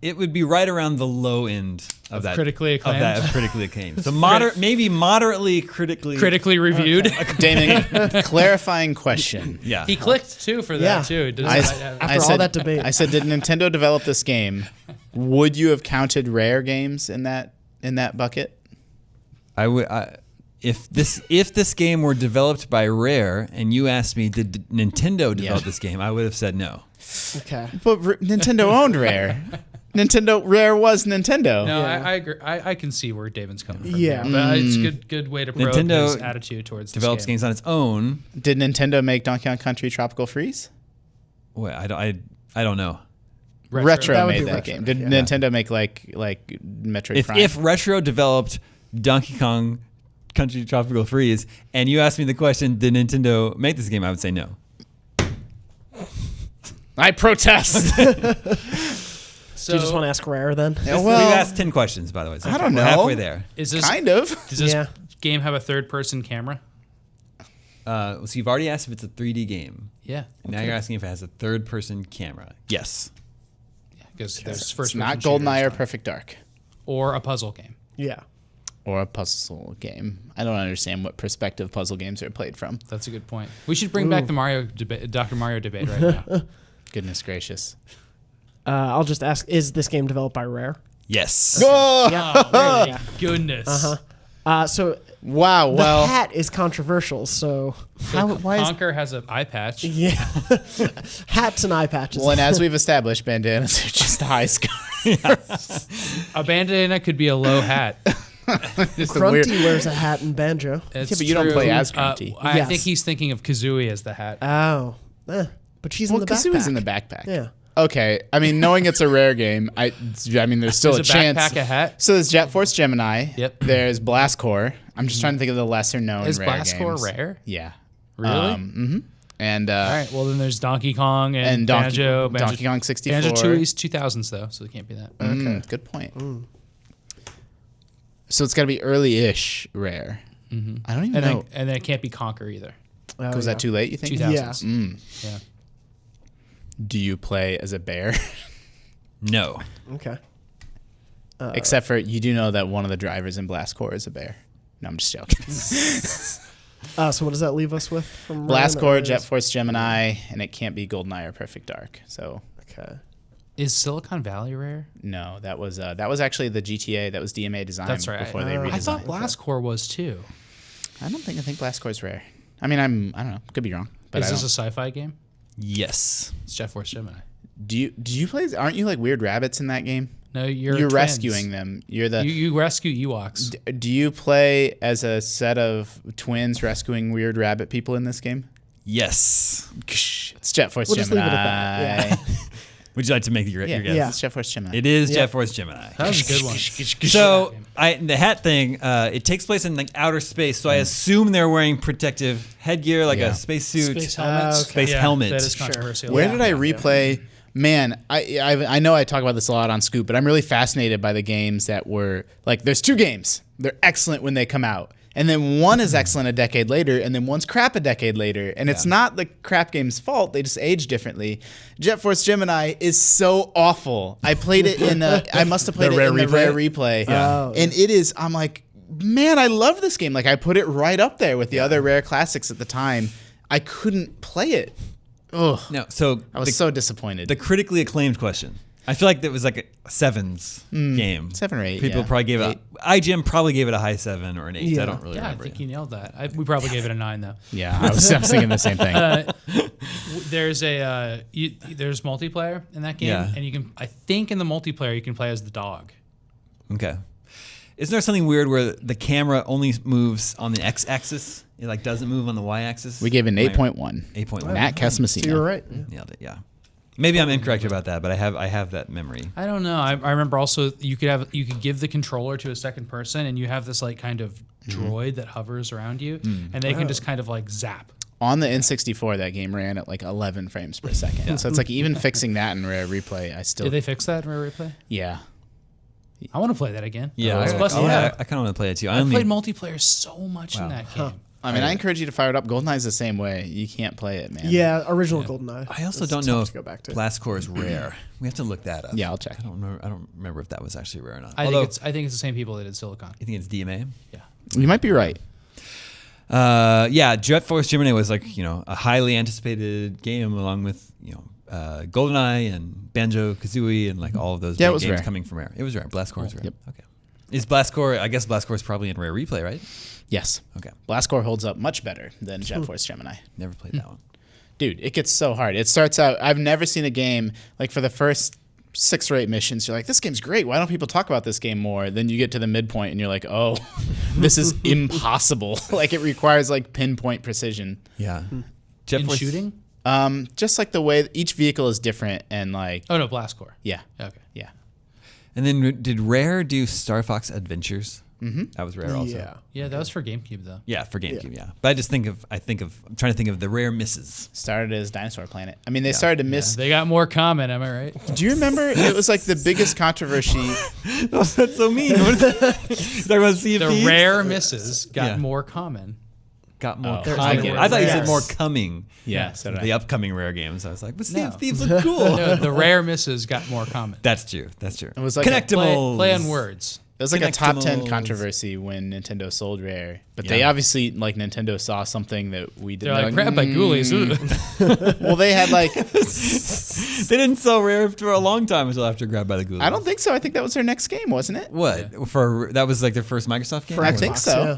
it would be right around the low end of that critically acclaimed? Of critically acclaimed. So maybe moderately critically. Critically reviewed. Damon, clarifying question. Yeah. He clicked too for that Yeah. too. Does I, it- After all that debate. I said, did Nintendo develop this game? Would you have counted Rare games in that bucket? I would. If this game were developed by Rare and you asked me, did Nintendo develop this game? I would have said no. Okay. But Nintendo owned Rare. Rare was Nintendo. No, I agree. I can see where David's coming from. Yeah. here, but it's a good way to probe Nintendo his attitude towards this Develops game. games on its own. Did Nintendo make Donkey Kong Country Tropical Freeze? Wait, I don't know. Retro That would made be that Retro, game. Did yeah. Nintendo make like Metroid Prime? If Retro developed Donkey Kong Country Tropical Freeze and you asked me the question, did Nintendo make this game? I would say no. I protest. So, Do you just want to ask Rare then? Yeah, We've well, asked 10 questions, by the way. So I don't we're know. halfway there. is this kind of. does this Yeah. game have a third-person camera? So you've already asked if it's a 3D game. Yeah, Now you're asking if it has a third-person camera. Yes. because there's It's first. not GoldenEye or Perfect Dark. or a puzzle game. Yeah. Or a puzzle game. I don't understand what perspective puzzle games are played from. That's a good point. We should bring back the Mario debate, Dr. Mario debate right now. Goodness gracious. I'll just ask: is this game developed by Rare? Yes. Oh, Yeah. really? Goodness. So Wow. the Well, hat is controversial. So why is Conker has an eye patch. yeah, hats and eye patches. well, and as we've established, bandanas are just the high score. A bandana could be a low hat. Just a Grunty weird- wears a hat in Banjo. It's Yeah, but you don't play as Uh, Grunty. I Yes. think he's thinking of Kazooie as the hat. Oh. But she's Well, in the backpack. Kazooie's in the backpack. Yeah. Okay, I mean, knowing it's a rare game, I mean, there's still Is a a chance. backpack a hat? So there's Force Gemini. Yep. There's Blast Core. I'm just trying to think of the lesser known Is rare Blast Core games. rare? Yeah. Really? And All right. Well, then there's Donkey Kong and, Donkey Banjo. Kong 64. Banjo Tooie's 2000s though, so it can't be that. Good point. So it's got to be early-ish rare. I don't even know. And then it can't be Conquer either. Oh, Was that too late, you think? 2000s. Yeah. Do you play as a bear? No. Okay. Except for you do know that one of the drivers in Blast Core is a bear. No, I'm just joking. So what does that leave us with from Blast Ryan? Core, Or Jet is- Force Gemini, and it can't be GoldenEye or Perfect Dark. So Okay. Is Silicon Valley rare? no, that was actually the GTA. That was DMA design. That's right. Before they redesigned. I thought Blast Core was too. I think Blast Core is rare. I mean, I don't know. Could be wrong. But Is I this a don't. sci-fi game? Yes. It's Jet Force Gemini. Do you play? Aren't you like weird rabbits in that game? No, you're You're twins. rescuing them. You're the. You rescue Ewoks. Do you play as a set of twins rescuing weird rabbit people in this game? Yes. It's Jet Force We'll just Gemini. leave it at that. Yeah. Would you like to make your guess? Yeah. It's Jet Force Gemini. It is Yeah. Jet Force Gemini. That was a good one. So the hat thing, it takes place in like outer space. So I assume they're wearing protective headgear, like Yeah. a spacesuit. Space helmets. okay. Space helmet. That is controversial. Where did I replay? Man, I know I talk about this a lot on Scoop, but I'm really fascinated by the games that were like. There's two games. They're excellent when they come out, and then one is excellent a decade later, and then one's crap a decade later. And it's not the crap game's fault; they just age differently. Jet Force Gemini is so awful. I played it in. I must have played it in the rare replay, Oh, and it is. I'm like, man, I love this game. Like I put it right up there with the other rare classics at the time. I couldn't play it. Ugh. No, so I was so disappointed. the critically acclaimed question. I feel like that was like a sevens game. 7 or 8. People yeah. probably gave it. IGN probably gave it a high 7 or an 8. I Yeah. don't really Yeah, I remember. think you nailed that. We probably gave it a 9 though. Yeah, I was thinking the same thing. There's there's multiplayer in that game, Yeah. and you can. I think in the multiplayer you can play as the dog. Okay. Isn't there something weird where the camera only moves on the x-axis? It like doesn't move on the y-axis. We gave it an Right. 8.1. 8.1. Matt Casamassino. So you were right. Nailed it. Yeah. Maybe I'm incorrect about that, but I have that memory. I don't know. I remember also you could give the controller to a second person, and you have this like kind of droid that hovers around you, and they can just kind of like zap. On the N64, that game ran at like 11 frames per second. So it's like even fixing that in Rare Replay, I still. Did they fix that in Rare Replay? Yeah. I want to play that again. Yeah, It's I busted kind out. of want to play it too. I played multiplayer so much in that game. I mean, I encourage you to fire it up. GoldenEye's the same way. You can't play it, man. Yeah, original GoldenEye. I also It's don't tough know to if go back to. Blast Core is rare. We have to look that up. Yeah, I'll check. I don't remember if that was actually rare or not. I Although, think it's the same people that did Silicon. you think it's DMA? Yeah. You might be right. Yeah, Jet Force Gemini was like a highly anticipated game along with GoldenEye and Banjo Kazooie and like all of those Yeah, it big was games rare. coming from Rare. It was rare. Blast Core is rare. Yep. Okay. Is Blast Core? I guess Blast Core is probably in Rare Replay, right? Yes. Okay. Blast Core holds up much better than Jet Force Gemini. Never played that one. Dude, it gets so hard. It starts out, I've never seen a game, like for the first 6 or 8 missions, you're like, this game's great. Why don't people talk about this game more? Then you get to the midpoint and you're like, oh, this is impossible. Like it requires like pinpoint precision. Yeah. Jet In Force shooting? Just like the way each vehicle is different and like, Oh no, Blast Core. yeah. Okay. Yeah. And then did Rare do Starfox Adventures? Mm-hmm. That was Rare also. Yeah. Yeah, that was for GameCube though. Yeah, for GameCube, yeah. But I'm trying to think of the rare misses. Started as Dinosaur Planet. I mean, they started to miss. They got more common, am I right? Do you remember? It was like the biggest controversy. That's so mean. What is that? Talking about Sea of The Thieves? rare misses got Yeah. more common. Got more. Oh, I get it. thought you said Yes. more coming. Yeah, so did I. The upcoming rare games. I was like, but Sea No. of Thieves look cool. No, the rare misses got more common. That's true. That's true. It was like Connectimals. Play on words. It was like a top 10 Connectimals. controversy when Nintendo sold Rare, but they Yeah. obviously like Nintendo saw something that we didn't. They're like, grab by ghoulies. Well, they had like, They didn't sell Rare for a long time until after Grabbed by the Ghoulies. I don't think so. I think that was their next game, wasn't it? What for? That was like their first Microsoft game. For I Or- think Xbox, so. yeah.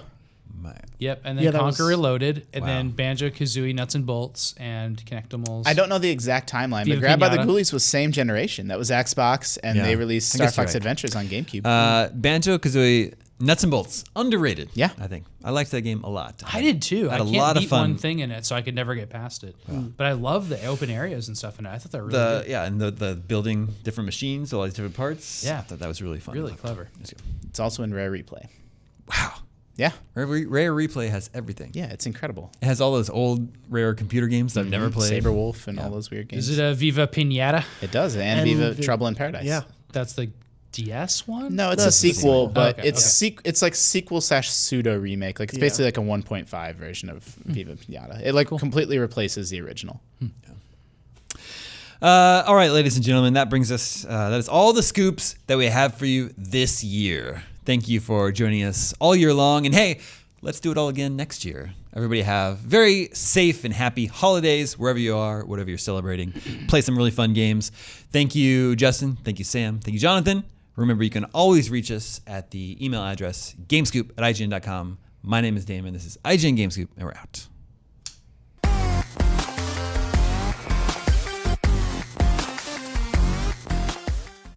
My- Yep, and then Yeah, that Conquer was- Reloaded, and Wow. then Banjo Kazooie Nuts and Bolts, and Connectimals. I don't know the exact timeline, but Viva Grabbed by the Pinata. Ghoulies was same generation. That was Xbox, and Yeah. they released I guess you're Starfox right. Adventures on GameCube. Banjo Kazooie Nuts and Bolts, underrated. Yeah. I think. I liked that game a lot. I did too. Had I a can't lot beat of fun. one thing in it, so I could never get past it. But I love the open areas and stuff in it. I thought that were really good. Yeah, and the building different machines, all these different parts. Yeah. I thought that was really fun. Really clever. It's also in Rare Replay. Wow. Yeah. Rare Replay has everything. Yeah, it's incredible. It has all those old Rare computer games that I've never played. Saberwolf and all those weird games. Is it a Viva Pinata? It does, and Viva Trouble in Paradise. Yeah. That's the DS one? No, it's a sequel, but Okay, it's like sequel / pseudo remake. Like it's basically like a 1.5 version of Viva Pinata. It like completely replaces the original. All right, ladies and gentlemen, that brings us. That is all the scoops that we have for you this year. Thank you for joining us all year long, and hey, let's do it all again next year. Everybody have very safe and happy holidays wherever you are, whatever you're celebrating. Play some really fun games. Thank you, Justin. Thank you, Sam. Thank you, Jonathan. Remember, you can always reach us at the email address gamescoop@ign.com. My name is Damon. This is IGN Gamescoop, and we're out.